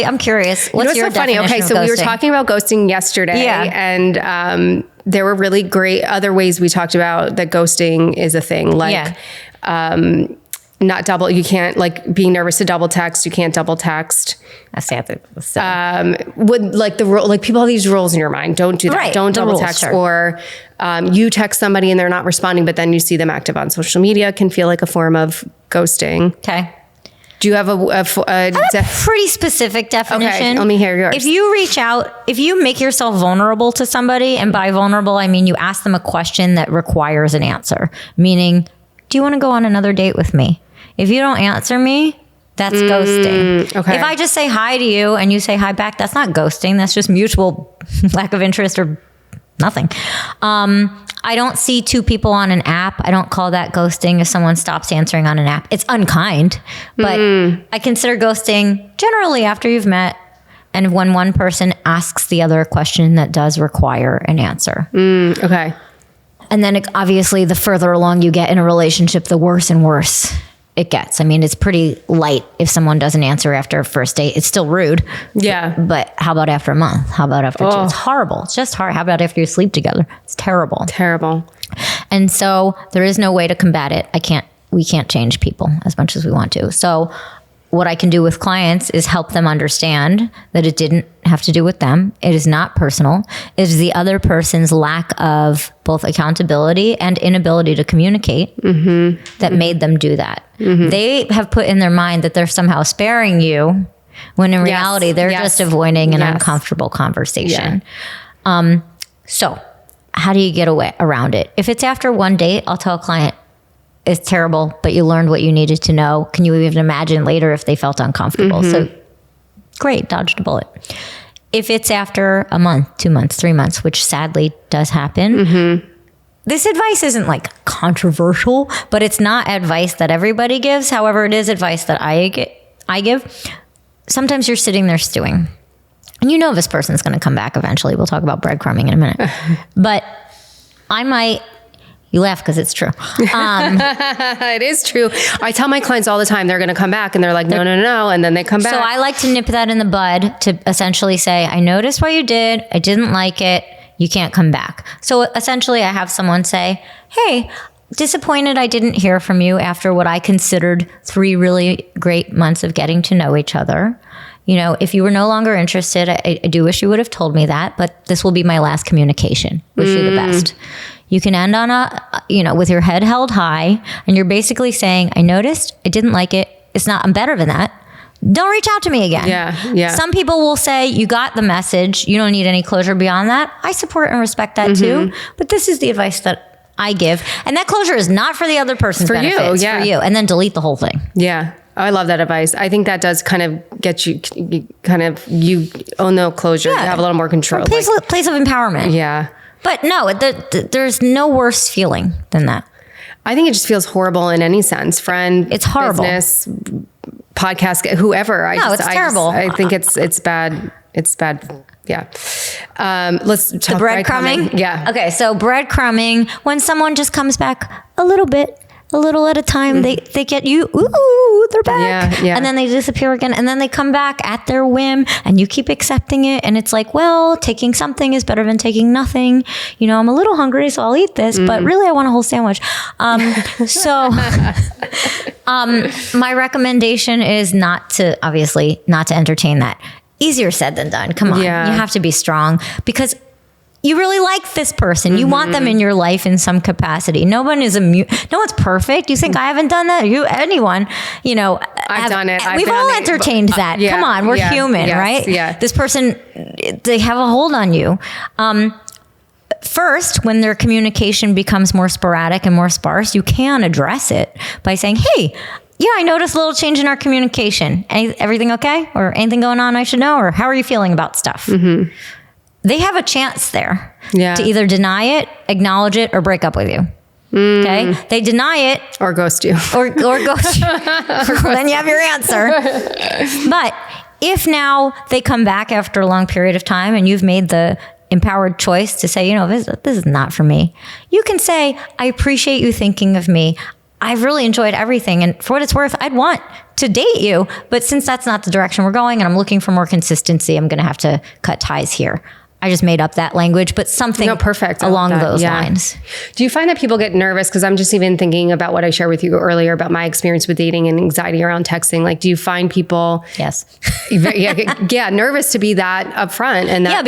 I'm curious. What's your definition of ghosting? Okay, so we were talking about ghosting yesterday, and there were really great other ways we talked about that ghosting is a thing. Like, not double. You can't, like, being nervous to double text. You can't double text. That's the would like the rule, like people have these rules in your mind. Don't do that. Right, don't double text. Sure. Or you text somebody and they're not responding, but then you see them active on social media. Can feel like a form of ghosting. Okay. Do you have a pretty specific definition? Okay, let me hear yours. If you reach out, if you make yourself vulnerable to somebody, and by vulnerable, I mean you ask them a question that requires an answer. Meaning, do you want to go on another date with me? If you don't answer me, that's ghosting. Okay. If I just say hi to you and you say hi back, that's not ghosting. That's just mutual lack of interest or nothing. I don't see two people on an app. I don't call that ghosting if someone stops answering on an app. It's unkind, but I consider ghosting generally after you've met and when one person asks the other a question that does require an answer. Okay. And then obviously the further along you get in a relationship, the worse and worse it gets. I mean, it's pretty light if someone doesn't answer after a first date. It's still rude. Yeah. But how about after a month? How about after 2? It's horrible. It's just hard. How about after you sleep together? It's terrible. Terrible. And so there is no way to combat it. We can't change people as much as we want to. So what I can do with clients is help them understand that it didn't have to do with them. It is not personal. It is the other person's lack of both accountability and inability to communicate that made them do that. They have put in their mind that they're somehow sparing you, when in reality, they're just avoiding an uncomfortable conversation. So how do you get around it? If it's after one date, I'll tell a client, it's terrible, but you learned what you needed to know. Can you even imagine later if they felt uncomfortable? So great, dodged a bullet. If it's after a month, 2 months, 3 months, which sadly does happen, this advice isn't like controversial, but it's not advice that everybody gives. However, it is advice that I give. Sometimes you're sitting there stewing and you know this person's going to come back eventually. We'll talk about breadcrumbing in a minute. But You laugh because it's true. It is true. I tell my clients all the time, they're going to come back and they're like, no. And then they come back. So I like to nip that in the bud to essentially say, I noticed what you did. I didn't like it. You can't come back. So essentially I have someone say, hey, disappointed I didn't hear from you after what I considered 3 really great months of getting to know each other. You know, if you were no longer interested, I do wish you would have told me that, but this will be my last communication. Wish you the best. You can end on with your head held high, and you're basically saying, I noticed, I didn't like it. I'm better than that. Don't reach out to me again. Yeah. Some people will say, you got the message. You don't need any closure beyond that. I support and respect that too. But this is the advice that I give. And that closure is not for the other person's benefit. It's for you. And then delete the whole thing. Yeah. I love that advice. I think that does kind of get you own no closure. You have a little more control. Place of empowerment. Yeah. But no, there's no worse feeling than that. I think it just feels horrible in any sense. Friend, it's horrible. Business, podcast, whoever. It's terrible. I think it's bad. It's bad. Yeah. Let's talk the breadcrumbing. Yeah. Okay. So breadcrumbing, when someone just comes back a little at a time, they get you, ooh, they're back. Yeah. And then they disappear again. And then they come back at their whim and you keep accepting it. And it's like, well, taking something is better than taking nothing. You know, I'm a little hungry, so I'll eat this, but really I want a whole sandwich. My recommendation is not to entertain that. Easier said than done. Come on. Yeah. You have to be strong because you really like this person. You want them in your life in some capacity. No one is no one's perfect. You think I haven't done that? Anyone, I've done it. We've all entertained that. Yeah, Come on, we're human, yes, right? Yeah. This person, they have a hold on you. First, when their communication becomes more sporadic and more sparse, you can address it by saying, hey, I noticed a little change in our communication. Everything okay? Or anything going on I should know? Or how are you feeling about stuff? They have a chance there to either deny it, acknowledge it, or break up with you. Okay? They deny it. Or ghost you. Or ghost you. Then you have your answer. But if now they come back after a long period of time and you've made the empowered choice to say, this is not for me, you can say, I appreciate you thinking of me. I've really enjoyed everything. And for what it's worth, I'd want to date you. But since that's not the direction we're going and I'm looking for more consistency, I'm going to have to cut ties here. I just made up that language, but something perfect along those lines. Do you find that people get nervous? Because I'm just even thinking about what I shared with you earlier about my experience with dating and anxiety around texting. Like, do you find people nervous to be that upfront? And that,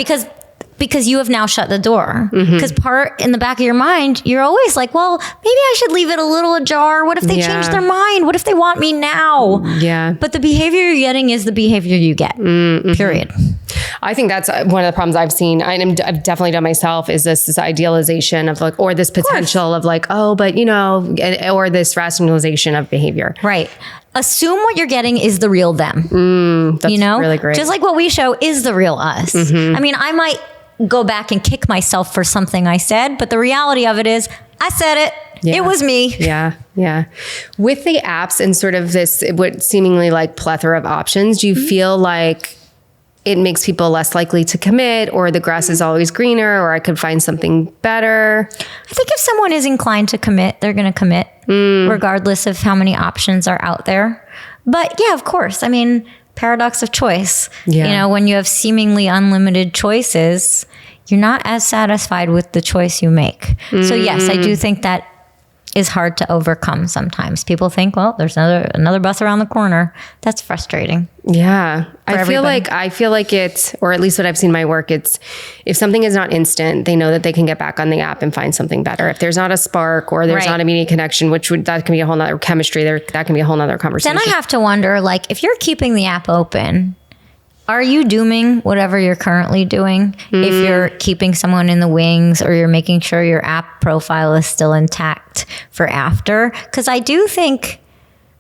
because you have now shut the door. Because part in the back of your mind, you're always like, well, maybe I should leave it a little ajar. What if they change their mind? What if they want me now? Yeah. But the behavior you're getting is the behavior you get, period. I think that's one of the problems I've seen. I've definitely done myself is this idealization of like, or this potential of like, oh, but or this rationalization of behavior. Right. Assume what you're getting is the real them. That's really great. Just like what we show is the real us. I mean, I might go back and kick myself for something I said, but the reality of it is I said it. Yeah. It was me. Yeah. Yeah. With the apps and sort of this, what seemingly like plethora of options, do you feel like it makes people less likely to commit, or the grass is always greener, or I could find something better? I think if someone is inclined to commit, they're going to commit regardless of how many options are out there. But yeah, of course. I mean, paradox of choice. Yeah. When you have seemingly unlimited choices, you're not as satisfied with the choice you make. So yes, I do think that is hard to overcome sometimes. People think, well, there's another bus around the corner. That's frustrating. Yeah. I feel like it's, or at least what I've seen in my work, it's if something is not instant, they know that they can get back on the app and find something better. If there's not a spark or there's not immediate connection, that can be a whole nother chemistry there. That can be a whole nother conversation. Then I have to wonder, like, if you're keeping the app open, are you dooming whatever you're currently doing? If you're keeping someone in the wings, or you're making sure your app profile is still intact for after? Because I do think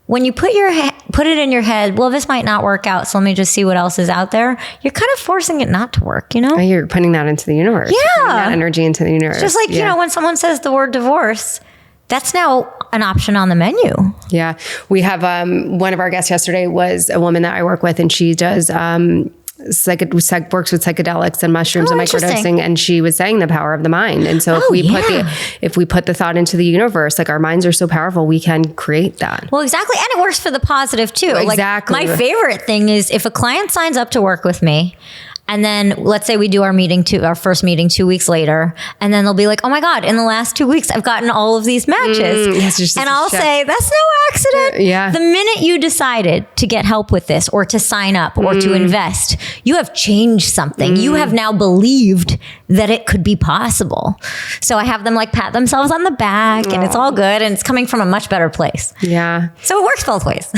when you put it in your head, well, this might not work out, so let me just see what else is out there. You're kind of forcing it not to work, You're putting that into the universe. Yeah. You're putting that energy into the universe. Just like, when someone says the word divorce, that's now an option on the menu. Yeah. We have one of our guests yesterday was a woman that I work with, and she does works with psychedelics and mushrooms and interesting. microdosing, and she was saying the power of the mind. And so if we put the thought into the universe, like our minds are so powerful, we can create that. Well, exactly. And it works for the positive too. Exactly. Like my favorite thing is if a client signs up to work with me, and then let's say we do our first meeting 2 weeks later, and then they'll be like, oh my God, in the last 2 weeks, I've gotten all of these matches. And I'll say, that's no accident. Yeah. The minute you decided to get help with this or to sign up or to invest, you have changed something. You have now believed that it could be possible. So I have them like pat themselves on the back and it's all good. And it's coming from a much better place. Yeah. So it works both ways.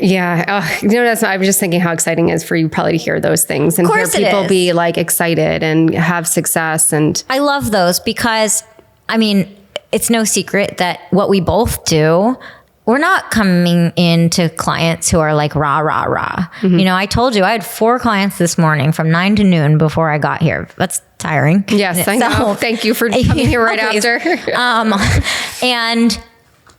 Yeah. I was just thinking how exciting it is for you probably to hear those things and hear people be like excited and have success. And I love those because, I mean, it's no secret that what we both do, we're not coming into clients who are like rah, rah, rah. You know, I told you I had 4 clients this morning from 9 to noon before I got here. That's tiring. Yes, I know. Thank you for coming here right after. And,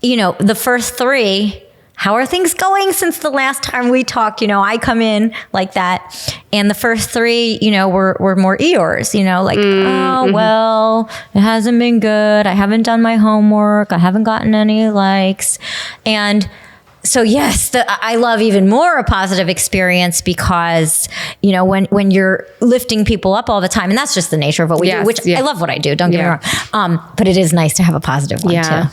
you know, the first 3, how are things going since the last time we talked? You know, I come in like that. And the first 3, you know, were more Eeyores, you know, like, well, it hasn't been good. I haven't done my homework. I haven't gotten any likes. And so, yes, I love even more a positive experience because, you know, when you're lifting people up all the time, and that's just the nature of what we do, which I love what I do. Don't get me wrong. But it is nice to have a positive one too.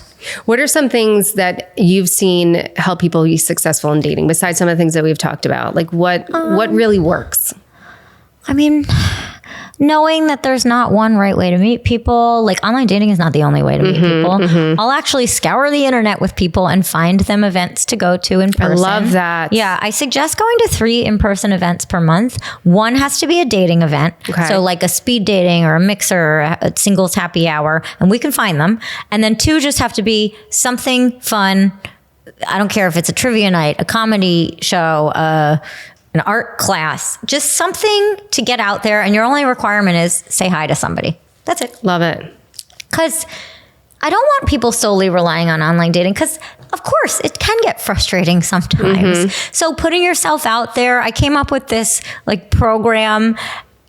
What are some things that you've seen help people be successful in dating besides some of the things that we've talked about? Like what really works? I mean, knowing that there's not one right way to meet people. Like online dating is not the only way to meet people. I'll actually scour the internet with people and find them events to go to in person. I love that. Yeah, I suggest going to 3 in-person events per month. 1 has to be a dating event. Okay. So like a speed dating or a mixer or a singles happy hour, and we can find them. And then 2 just have to be something fun. I don't care if it's a trivia night, a comedy show, an art class, just something to get out there. And your only requirement is say hi to somebody. That's it. Love it. Because I don't want people solely relying on online dating because, of course, it can get frustrating sometimes. So putting yourself out there, I came up with this like program.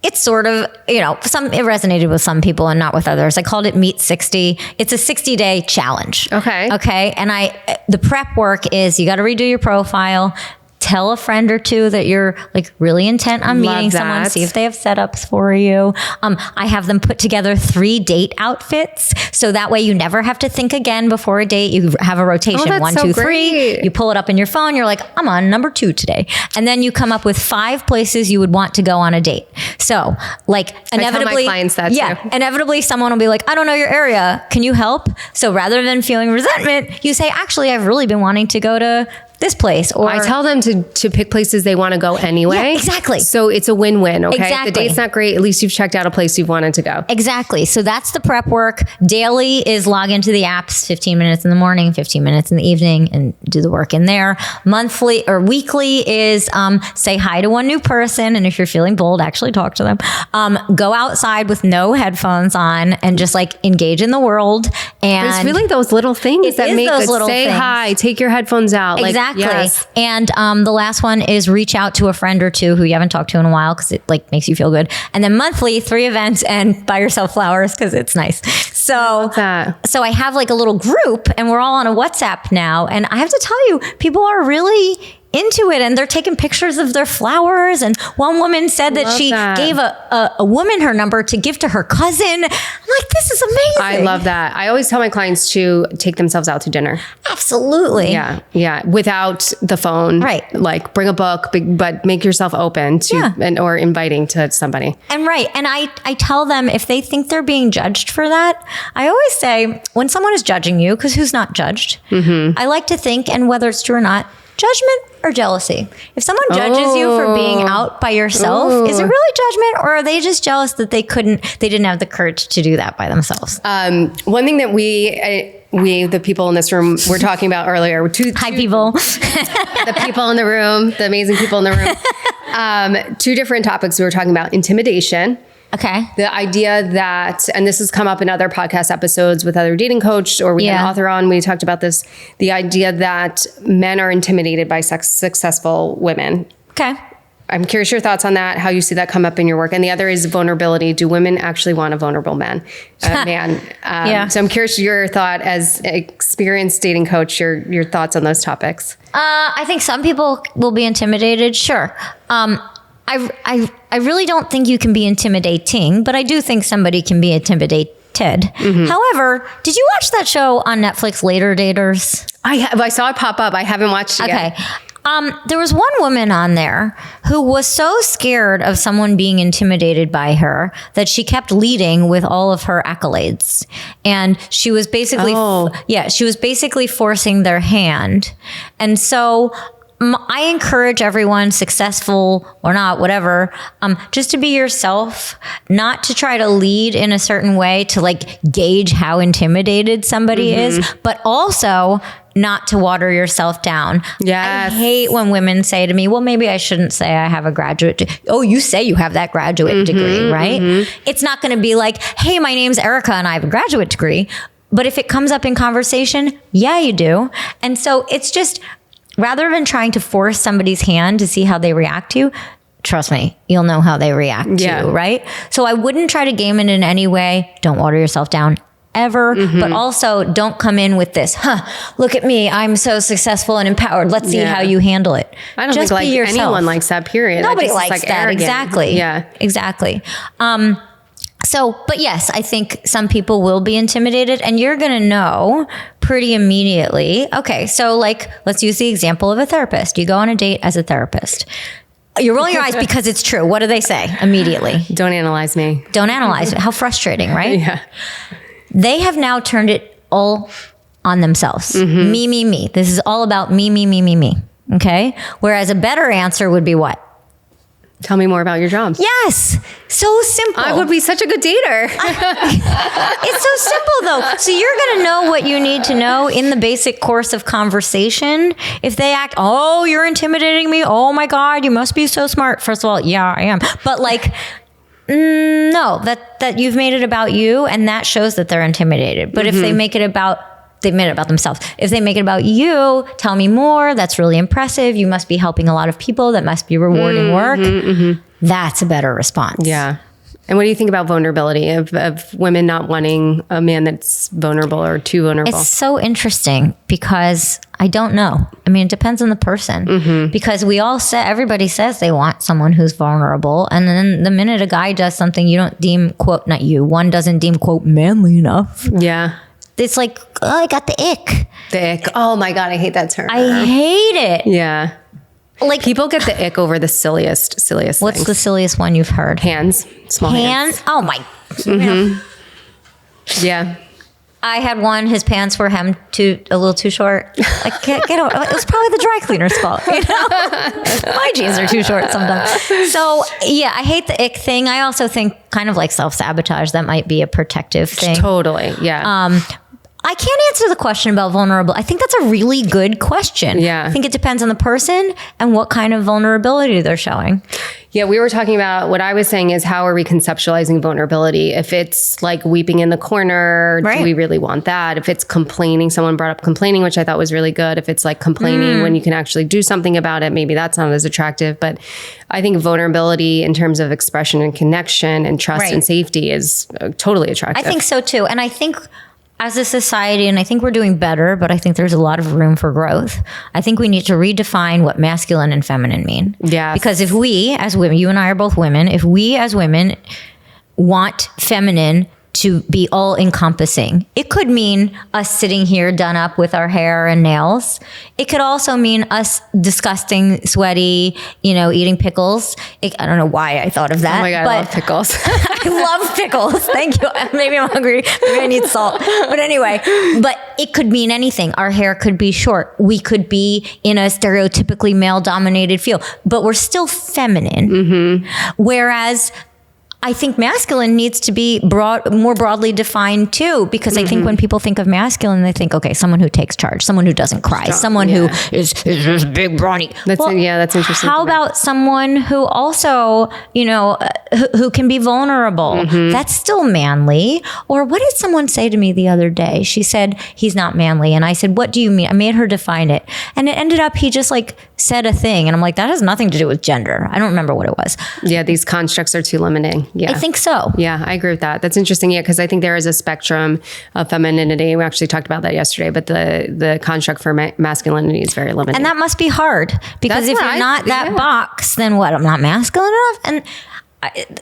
It's sort of, you know, it resonated with some people and not with others. I called it Meet 60. It's a 60-day challenge. Okay. And the prep work is you got to redo your profile. Tell a friend or 2 that you're like really intent on meeting someone. See if they have setups for you. I have them put together 3 date outfits. So that way you never have to think again before a date. You have a rotation. That's 1, so 2, 3. great. You pull it up in your phone. You're like, I'm on number 2 today. And then you come up with 5 places you would want to go on a date. So like inevitably, I tell my clients that too. Inevitably someone will be like, I don't know your area. Can you help? So rather than feeling resentment, you say, actually, I've really been wanting to go to this place. Or I tell them to pick places they want to go anyway. Yeah, exactly. So it's a win-win, okay? Exactly. If the date's not great, at least you've checked out a place you've wanted to go. Exactly. So that's the prep work. Daily is log into the apps 15 minutes in the morning, 15 minutes in the evening, and do the work in there. Monthly or weekly is say hi to one new person. And if you're feeling bold, actually talk to them. Go outside with no headphones on and just like engage in the world. And it's really those little things that make those it little say things. Hi, take your headphones out. Exactly. Yes. And the last one is reach out to a friend or 2 who you haven't talked to in a while because it like makes you feel good. And then monthly 3 events and buy yourself flowers because it's nice. So I have like a little group and we're all on a WhatsApp now. And I have to tell you, people are really into it and they're taking pictures of their flowers. And one woman said that she gave a woman her number to give to her cousin. I'm like, this is amazing. I love that. I always tell my clients to take themselves out to dinner. Absolutely. Yeah. Without the phone. Right. Like bring a book, but make yourself open to or inviting to somebody. And I tell them if they think they're being judged for that, I always say when someone is judging you, because who's not judged? I like to think, and whether it's true or not, judgment or jealousy. If someone judges you for being out by yourself, is it really judgment or are they just jealous that they didn't have the courage to do that by themselves? One thing that the people in this room were talking about earlier, Hi, people. the people in the room, the amazing people in the room, 2 different topics we were talking about: intimidation. Okay. The idea that, and this has come up in other podcast episodes with other dating coach, or we had an author on, we talked about this, the idea that men are intimidated by successful women. Okay. I'm curious your thoughts on that, how you see that come up in your work. And the other is vulnerability. Do women actually want a vulnerable man? Yeah. So I'm curious your thought as experienced dating coach, your thoughts on those topics. I think some people will be intimidated. Sure. I really don't think you can be intimidating, but I do think somebody can be intimidated. However, did you watch that show on Netflix, Later Daters? I saw it pop up. I haven't watched it yet. Okay. There was one woman on there who was so scared of someone being intimidated by her that she kept leading with all of her accolades. And she was basically, she was basically forcing their hand. And so I encourage everyone, successful or not, whatever, just to be yourself, not to try to lead in a certain way to like gauge how intimidated somebody is, but also not to water yourself down. Yes. I hate when women say to me, well, maybe I shouldn't say I have a graduate degree. Oh, you say you have that graduate degree, right? It's not going to be like, hey, my name's Erika and I have a graduate degree. But if it comes up in conversation, yeah, you do. And so it's just, rather than trying to force somebody's hand to see how they react to you, trust me, you'll know how they react to you, right? So I wouldn't try to game it in any way. Don't water yourself down ever, but also don't come in with this, look at me, I'm so successful and empowered. Let's see how you handle it. I don't Just think be yourself. anyone likes that, period. Nobody It's likes that. arrogant. Exactly. Yeah. Exactly. But yes, I think some people will be intimidated and you're going to know pretty immediately. Okay. So like, let's use the example of a therapist. You go on a date as a therapist. You're rolling your eyes because it's true. What do they say immediately? Don't analyze me. Don't analyze it. How frustrating, right? Yeah. They have now turned it all on themselves. Me, me, me. This is all about me, me, me, me, me. Okay. Whereas a better answer would be what? Tell me more about your job. Yes. So simple. I would be such a good dater. It's so simple though. So you're going to know what you need to know in the basic course of conversation. If they act, oh, you're intimidating me. Oh my God, you must be so smart. First of all, yeah, I am. But like, no, that you've made it about you and that shows that they're intimidated. But if they make it about, they've made it about themselves. If they make it about you, tell me more. That's really impressive. You must be helping a lot of people. That must be rewarding work. That's a better response. Yeah. And what do you think about vulnerability of women not wanting a man that's vulnerable or too vulnerable? It's so interesting because I don't know. I mean, it depends on the person because we all say, everybody says they want someone who's vulnerable. And then the minute a guy does something you don't deem, quote, not you, one doesn't deem, quote, manly enough. Yeah. It's like, oh, I got the ick. The ick. Oh my God, I hate that term. I hate it. Yeah. Like, People get the ick over the silliest what's things. the silliest one you've heard? Hands. Small hands. Oh my. Yeah. I had one, his pants were hemmed a little too short. Like, get over. It was probably the dry cleaner's fault. You know? My jeans are too short sometimes. So yeah, I hate the ick thing. I also think kind of like self-sabotage, that might be a protective thing. Totally. Yeah. I can't answer the question about vulnerable. I think that's a really good question. Yeah. I think it depends on the person and what kind of vulnerability they're showing. Yeah, we were talking about, what I was saying is, how are we conceptualizing vulnerability? If it's like weeping in the corner, Right. do we really want that? If it's complaining, someone brought up complaining, which I thought was really good. If it's like complaining when you can actually do something about it, maybe that's not as attractive. But I think vulnerability in terms of expression and connection and trust Right. and safety is totally attractive. I think so too. And I think as a society, and I think we're doing better, but I think there's a lot of room for growth. I think we need to redefine what masculine and feminine mean. Yes. Because if we as women, you and I are both women, if we as women want feminine to be all encompassing, it could mean us sitting here done up with our hair and nails. It could also mean us disgusting, sweaty, eating pickles. I don't know why I thought of that. Oh my God, but I love pickles. I love pickles. Thank you. Maybe I'm hungry. Maybe I need salt. But anyway, but it could mean anything. Our hair could be short. We could be in a stereotypically male dominated field, but we're still feminine. Whereas I think masculine needs to be more broadly defined too, because I think when people think of masculine, they think, okay, someone who takes charge, someone who doesn't cry, someone who is this big brawny. That's interesting. How about someone who also, who can be vulnerable? That's still manly. Or what did someone say to me the other day? She said, he's not manly. And I said, what do you mean? I made her define it. And it ended up, he just like said a thing. And I'm like, that has nothing to do with gender. I don't remember what it was. Yeah, these constructs are too limiting. Yeah, I think so. Yeah, I agree with that. That's interesting. Yeah, because I think there is a spectrum of femininity. We actually talked about that yesterday, but the construct for masculinity is very limiting. And that must be hard, because if you're not that box, then what? I'm not masculine enough? And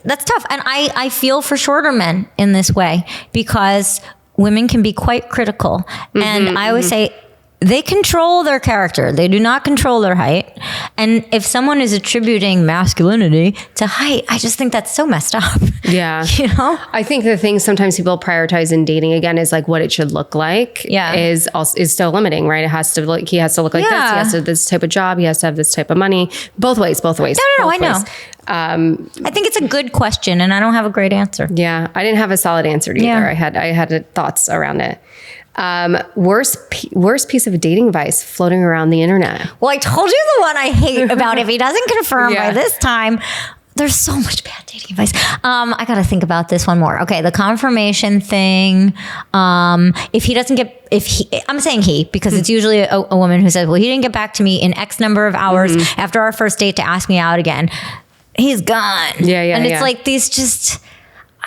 that's tough. And I feel for shorter men in this way, because women can be quite critical. And I always say, they control their character. They do not control their height. And if someone is attributing masculinity to height, I just think that's so messed up. Yeah. I think the thing sometimes people prioritize in dating, again, is like what it should look like. Yeah. Is still limiting, right? It has to look, he has to look like this. He has to have this type of job. He has to have this type of money. Both ways. No, I know. I think it's a good question, and I don't have a great answer. Yeah. I didn't have a solid answer either. Yeah. I had thoughts around it. Worst piece of dating advice floating around the internet. Well, I told you the one I hate about if he doesn't confirm by this time. There's so much bad dating advice. I got to think about this one more. Okay, the confirmation thing. If he doesn't get, I'm saying he, because it's usually a woman who says, well, he didn't get back to me in X number of hours after our first date to ask me out again. He's gone. Yeah. And it's like these just...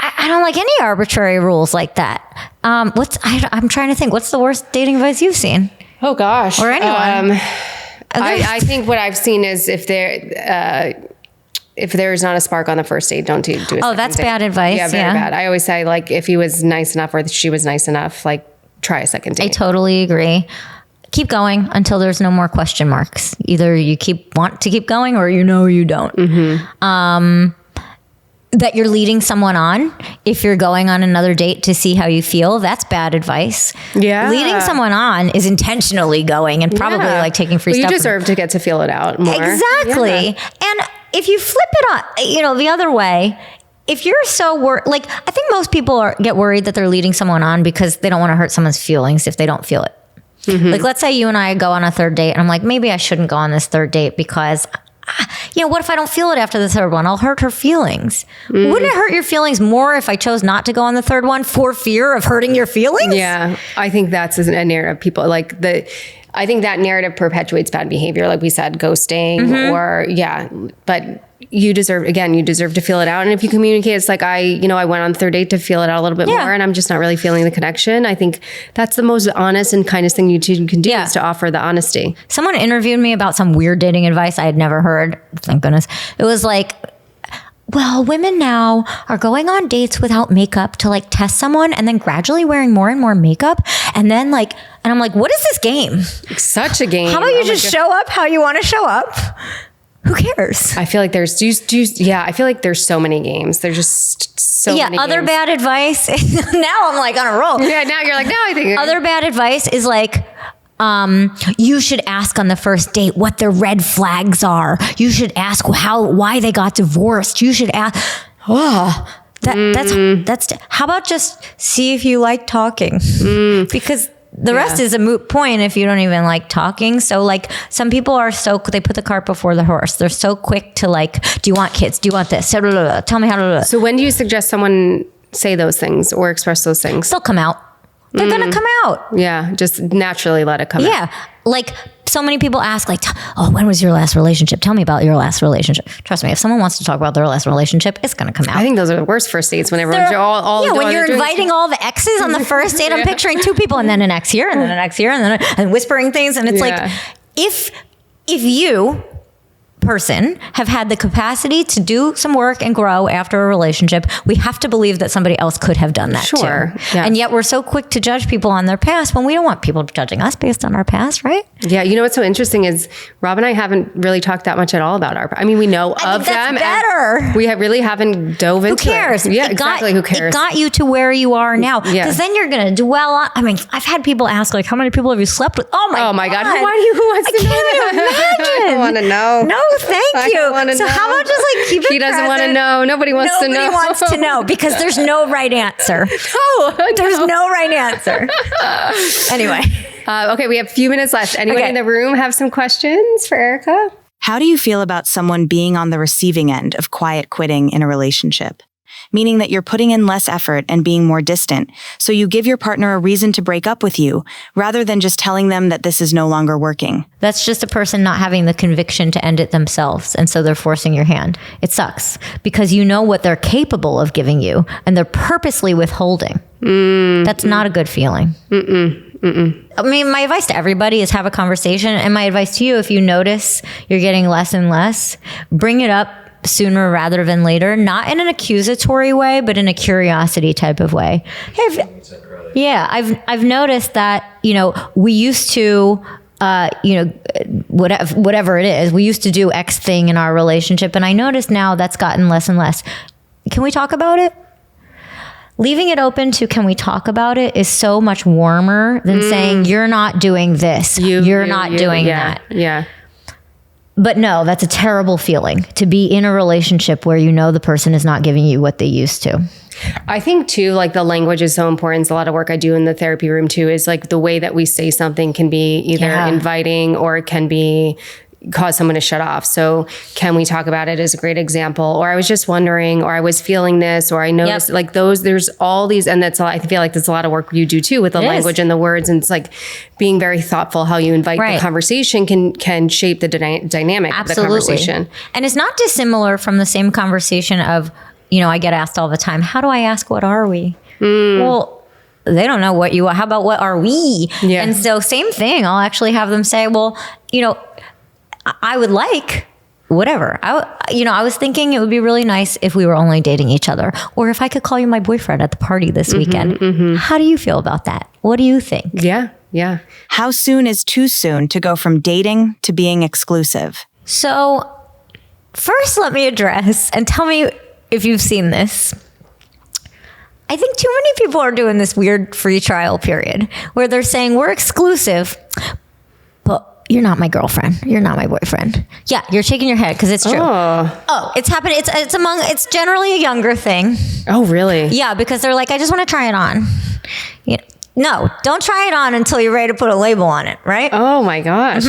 I don't like any arbitrary rules like that. I'm trying to think. What's the worst dating advice you've seen? Oh gosh, or anyone? I think what I've seen is if there's not a spark on the first date, don't do a second that's date. bad advice. Yeah, very bad. I always say, like, if he was nice enough or she was nice enough, like, try a second date. I totally agree. Keep going until there's no more question marks. Either you want to keep going, or you don't. That you're leading someone on if you're going on another date to see how you feel, that's bad advice. Yeah. Leading someone on is intentionally going and probably like taking free stuff. You deserve to get to feel it out more. Exactly. Yeah. And if you flip it on, the other way, if you're so worried, like, I think most people get worried that they're leading someone on because they don't want to hurt someone's feelings if they don't feel it. Like, let's say you and I go on a third date and I'm like, maybe I shouldn't go on this third date because what if I don't feel it after the third one? I'll hurt her feelings. Wouldn't it hurt your feelings more if I chose not to go on the third one for fear of hurting your feelings? Yeah, I think that's a narrative people like I think that narrative perpetuates bad behavior, like we said, ghosting but you deserve to feel it out. And if you communicate, it's like, I went on the third date to feel it out a little bit more, and I'm just not really feeling the connection. I think that's the most honest and kindest thing you two can do is to offer the honesty. Someone interviewed me about some weird dating advice I had never heard. Thank goodness. It was like, well, women now are going on dates without makeup to like test someone, and then gradually wearing more and more makeup. And then and I'm like, what is this game? Such a game. How about you just show up how you want to show up? Who cares? I feel like there's I feel like there's so many games. There's just so many other games. Bad advice. Now I'm like on a roll. Yeah, now you're like, no, I think other bad advice is like, you should ask on the first date what their red flags are. You should ask why they got divorced. You should ask. That's how about just see if you like talking? Because the rest is a moot point if you don't even like talking. So like, some people are they put the cart before the horse. They're so quick to like, do you want kids? Do you want this? Tell me how to do it. So when do you suggest someone say those things or express those things? They'll come out. They're going to come out. Yeah. Just naturally let it come out. Yeah. Like, so many people ask like, when was your last relationship? Tell me about your last relationship. Trust me, if someone wants to talk about their last relationship, it's going to come out. I think those are the worst first dates when everyone's when you're inviting all the exes on the first date. I'm picturing two people and then an ex here and then an ex here and whispering things. And it's like, if you person have had the capacity to do some work and grow after a relationship, we have to believe that somebody else could have done that too. Yeah. And yet we're so quick to judge people on their past when we don't want people judging us based on our past, right? Yeah. You know what's so interesting is Rob and I haven't really talked that much at all about we know of them. Better. We really haven't dove into it. Who cares? Yeah, exactly. Who cares? It got you to where you are now. Because then you're going to dwell on, I've had people ask like, how many people have you slept with? Oh my God. Who wants to know that? I can't imagine. I want to know. No thank you. wanna So know. how about just like keep it She doesn't want to present? know. Nobody wants to know. Nobody wants to know because there's no right answer. There's no right answer. Anyway. Okay, we have a few minutes left. Anyone Okay. in the room have some questions for Erika? How do you feel about someone being on the receiving end of quiet quitting in a relationship? Meaning that you're putting in less effort and being more distant, so you give your partner a reason to break up with you, rather than just telling them that this is no longer working. That's just a person not having the conviction to end it themselves. And so they're forcing your hand. It sucks because you know what they're capable of giving you and they're purposely withholding. That's not a good feeling. I mean, my advice to everybody is have a conversation. And my advice to you, if you notice you're getting less and less, bring it up sooner rather than later, not in an accusatory way, but in a curiosity type of way. Hey, I've noticed that, we used to, whatever it is, we used to do X thing in our relationship. And I noticed now that's gotten less and less. Can we talk about it? Leaving it open to can we talk about it is so much warmer than saying you're not doing this. You're not doing that. Yeah. But no, that's a terrible feeling to be in a relationship where you know the person is not giving you what they used to. I think too, like the language is so important. It's a lot of work I do in the therapy room too, is like the way that we say something can be either inviting or it can be cause someone to shut off. So can we talk about it is a great example. Or I was just wondering, or I was feeling this, or I noticed like those, there's all these, and that's, I feel like there's a lot of work you do too with the language and the words. And it's like being very thoughtful how you invite the conversation can shape the dynamic of the conversation. And it's not dissimilar from the same conversation of, I get asked all the time, how do I ask, what are we? Well, they don't know what you are. How about what are we? Yeah. And so same thing. I'll actually have them say, well, I would like whatever. I was thinking it would be really nice if we were only dating each other, or if I could call you my boyfriend at the party this weekend. How do you feel about that? What do you think? Yeah. Yeah. How soon is too soon to go from dating to being exclusive? So first, let me address and tell me if you've seen this. I think too many people are doing this weird free trial period where they're saying we're exclusive, but you're not my girlfriend. You're not my boyfriend. Yeah, you're shaking your head because it's true. Oh, it's happened. It's generally a younger thing. Oh, really? Yeah, because they're like, I just want to try it on. No, don't try it on until you're ready to put a label on it, right? Oh my gosh.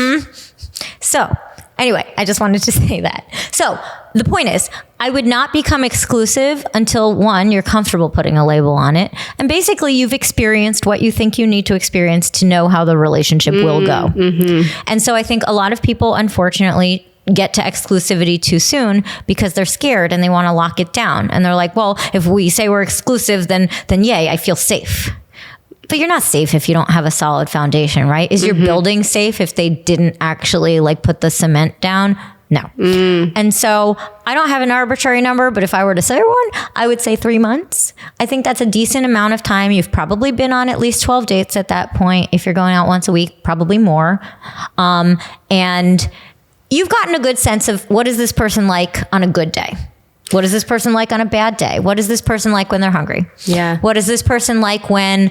So anyway, I just wanted to say that. So the point is, I would not become exclusive until one, you're comfortable putting a label on it. And basically you've experienced what you think you need to experience to know how the relationship will go. And so I think a lot of people, unfortunately, get to exclusivity too soon because they're scared and they want to lock it down. And they're like, well, if we say we're exclusive, then yay, I feel safe. But you're not safe if you don't have a solid foundation, right? Is your building safe if they didn't actually put the cement down? No. And so I don't have an arbitrary number, but if I were to say one, I would say 3 months. I think that's a decent amount of time. You've probably been on at least 12 dates at that point. If you're going out once a week, probably more. And you've gotten a good sense of what is this person like on a good day? What is this person like on a bad day? What is this person like when they're hungry? Yeah. What is this person like when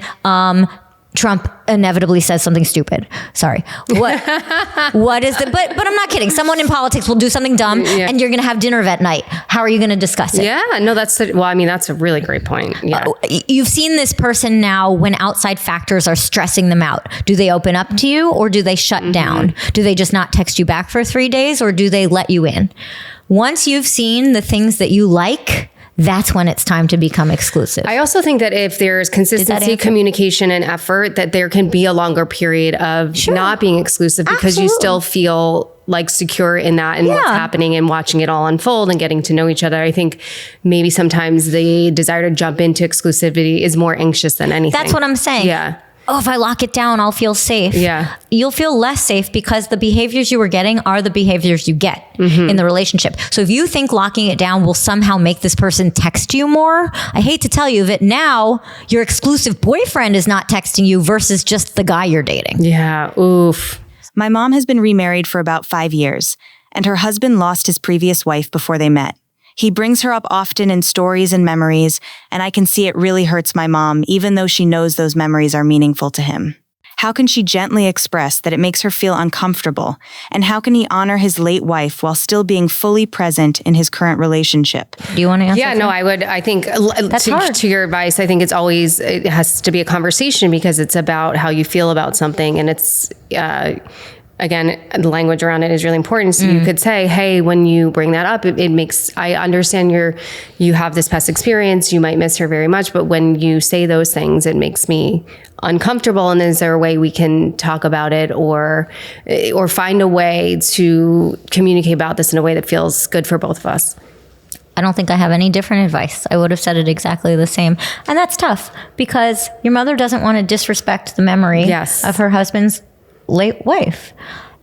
Trump inevitably says something stupid? Sorry. What is the, but I'm not kidding. Someone in politics will do something dumb and you're going to have dinner that night. How are you going to discuss it? Yeah, no, that's a really great point. Yeah. You've seen this person now when outside factors are stressing them out. Do they open up to you or do they shut down? Do they just not text you back for 3 days or do they let you in? Once you've seen the things that you like, that's when it's time to become exclusive. I also think that if there's consistency, communication, and effort, that there can be a longer period of not being exclusive because you still feel like secure in that and what's happening and watching it all unfold and getting to know each other. I think maybe sometimes the desire to jump into exclusivity is more anxious than anything. That's what I'm saying. Yeah. Oh, if I lock it down, I'll feel safe. Yeah. You'll feel less safe because the behaviors you were getting are the behaviors you get in the relationship. So if you think locking it down will somehow make this person text you more, I hate to tell you that now your exclusive boyfriend is not texting you versus just the guy you're dating. Yeah. Oof. My mom has been remarried for about 5 years, and her husband lost his previous wife before they met. He brings her up often in stories and memories, and I can see it really hurts my mom, even though she knows those memories are meaningful to him. How can she gently express that it makes her feel uncomfortable? And how can he honor his late wife while still being fully present in his current relationship? Do you want to answer? Yeah, no, I think to your advice, I think it has to be a conversation because it's about how you feel about something. And it's, again, the language around it is really important. So you could say, hey, when you bring that up, it makes, I understand you have this past experience, you might miss her very much, but when you say those things, it makes me uncomfortable. And is there a way we can talk about it or find a way to communicate about this in a way that feels good for both of us? I don't think I have any different advice. I would have said it exactly the same. And that's tough because your mother doesn't want to disrespect the memory of her husband's late wife.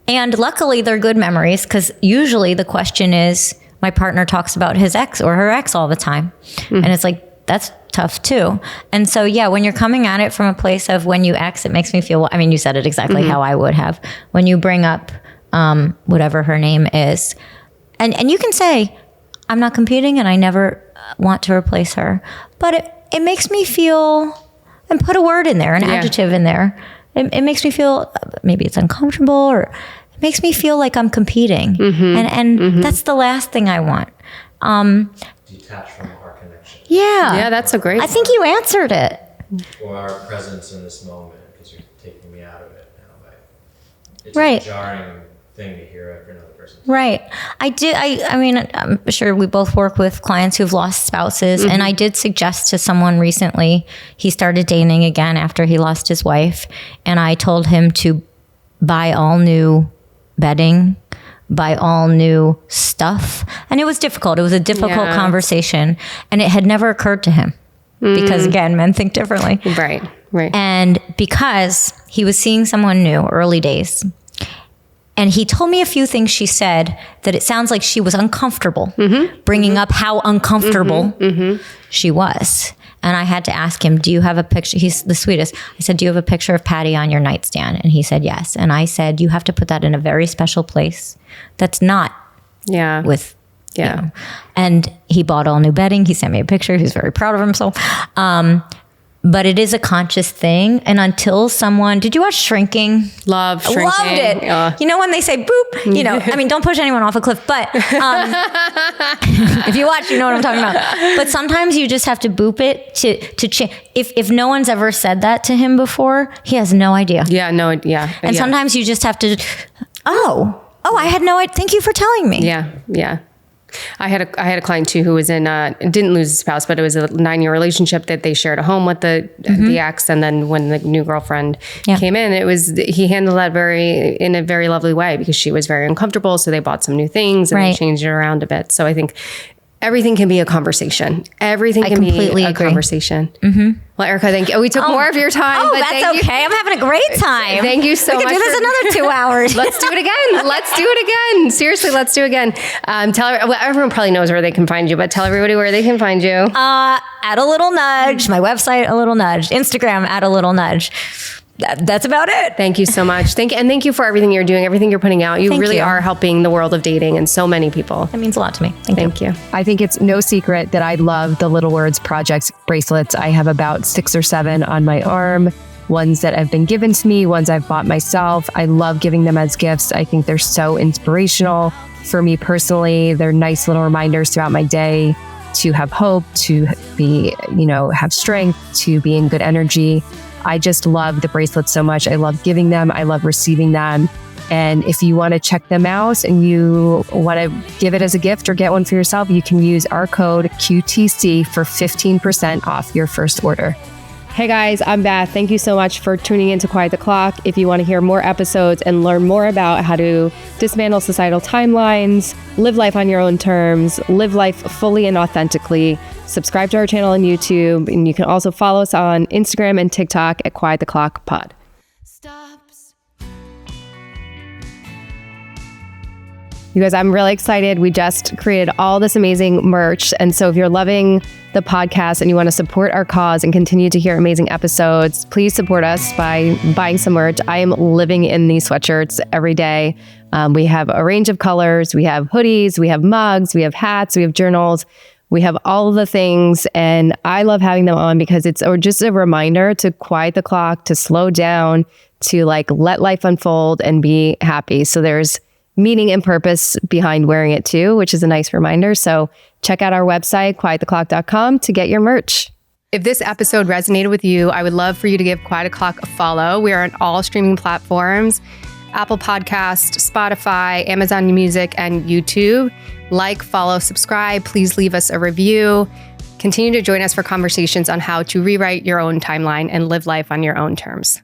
And luckily they're good memories because usually the question is, my partner talks about his ex or her ex all the time. And it's like, that's tough too. And so, yeah, when you're coming at it from a place of when you ex, it makes me feel, I mean, you said it exactly how I would have. When you bring up whatever her name is, and you can say, I'm not competing and I never want to replace her. But it makes me feel, and put a word in there, an adjective in there. It makes me feel, maybe it's uncomfortable or it makes me feel like I'm competing. And that's the last thing I want. Detach from our connection. Yeah, that's a great I think you answered it. Or our presence in this moment, because you're taking me out of it now. It's Right. a jarring thing to hear after another person. Right. I mean, I'm sure we both work with clients who've lost spouses. And I did suggest to someone recently, he started dating again after he lost his wife. And I told him to buy all new bedding, buy all new stuff. And it was difficult. It was a difficult conversation. And it had never occurred to him because, again, men think differently. Right. And because he was seeing someone new, early days. And he told me a few things she said that it sounds like she was uncomfortable bringing up how uncomfortable she was. And I had to ask him, do you have a picture? He's the sweetest. I said, do you have a picture of Patty on your nightstand? And he said, yes. And I said, you have to put that in a very special place that's not with, you know. And he bought all new bedding. He sent me a picture. He's very proud of himself. But it is a conscious thing. And until someone, did you watch Shrinking? Loved Shrinking. Loved it. You know, when they say boop, you know, I mean, don't push anyone off a cliff, but if you watch, you know what I'm talking about. But sometimes you just have to boop it to change. If no one's ever said that to him before, he has no idea. And sometimes you just have to, I had no idea. Thank you for telling me. Yeah. I had a client too who was didn't lose his spouse, but it was a 9-year relationship that they shared a home with the ex, and then when the new girlfriend came in, he handled that in a very lovely way because she was very uncomfortable. So they bought some new things and they changed it around a bit. So I think everything can be a conversation. Everything can be a conversation. Well, Erika, thank you. We took more of your time. Oh, but that's okay. I'm having a great time. Thank you so much. We could do this another 2 hours. Let's do it again. Seriously, let's do it again. Everyone probably knows where they can find you, but tell everybody where they can find you. At a little nudge. My website, a little nudge. Instagram, at a little nudge. That's about it. Thank you so much. Thank you for everything you're doing, everything you're putting out. You really are helping the world of dating and so many people. That means a lot to me. Thank you. I think it's no secret that I love the Little Words Project bracelets. I have about 6 or 7 on my arm, ones that have been given to me, ones I've bought myself. I love giving them as gifts. I think they're so inspirational for me personally. They're nice little reminders throughout my day to have hope, to be, have strength, to be in good energy. I just love the bracelets so much. I love giving them. I love receiving them. And if you want to check them out and you want to give it as a gift or get one for yourself, you can use our code QTC for 15% off your first order. Hey guys, I'm Beth. Thank you so much for tuning in to Quiet the Clock. If you want to hear more episodes and learn more about how to dismantle societal timelines, live life on your own terms, live life fully and authentically, subscribe to our channel on YouTube, and you can also follow us on Instagram and TikTok at Quiet the Clock Pod. Stops. You guys, I'm really excited. We just created all this amazing merch. And so if you're loving the podcast and you want to support our cause and continue to hear amazing episodes, please support us by buying some merch. I am living in these sweatshirts every day. We have a range of colors. We have hoodies, we have mugs, we have hats, we have journals. We have all of the things, and I love having them on because it's just a reminder to quiet the clock, to slow down, to like let life unfold and be happy. So there's meaning and purpose behind wearing it too, which is a nice reminder. So check out our website, quiettheclock.com, to get your merch. If this episode resonated with you, I would love for you to give Quiet O'Clock a follow. We are on all streaming platforms, Apple Podcast, Spotify, Amazon Music, and YouTube. Like, follow, subscribe. Please leave us a review. Continue to join us for conversations on how to rewrite your own timeline and live life on your own terms.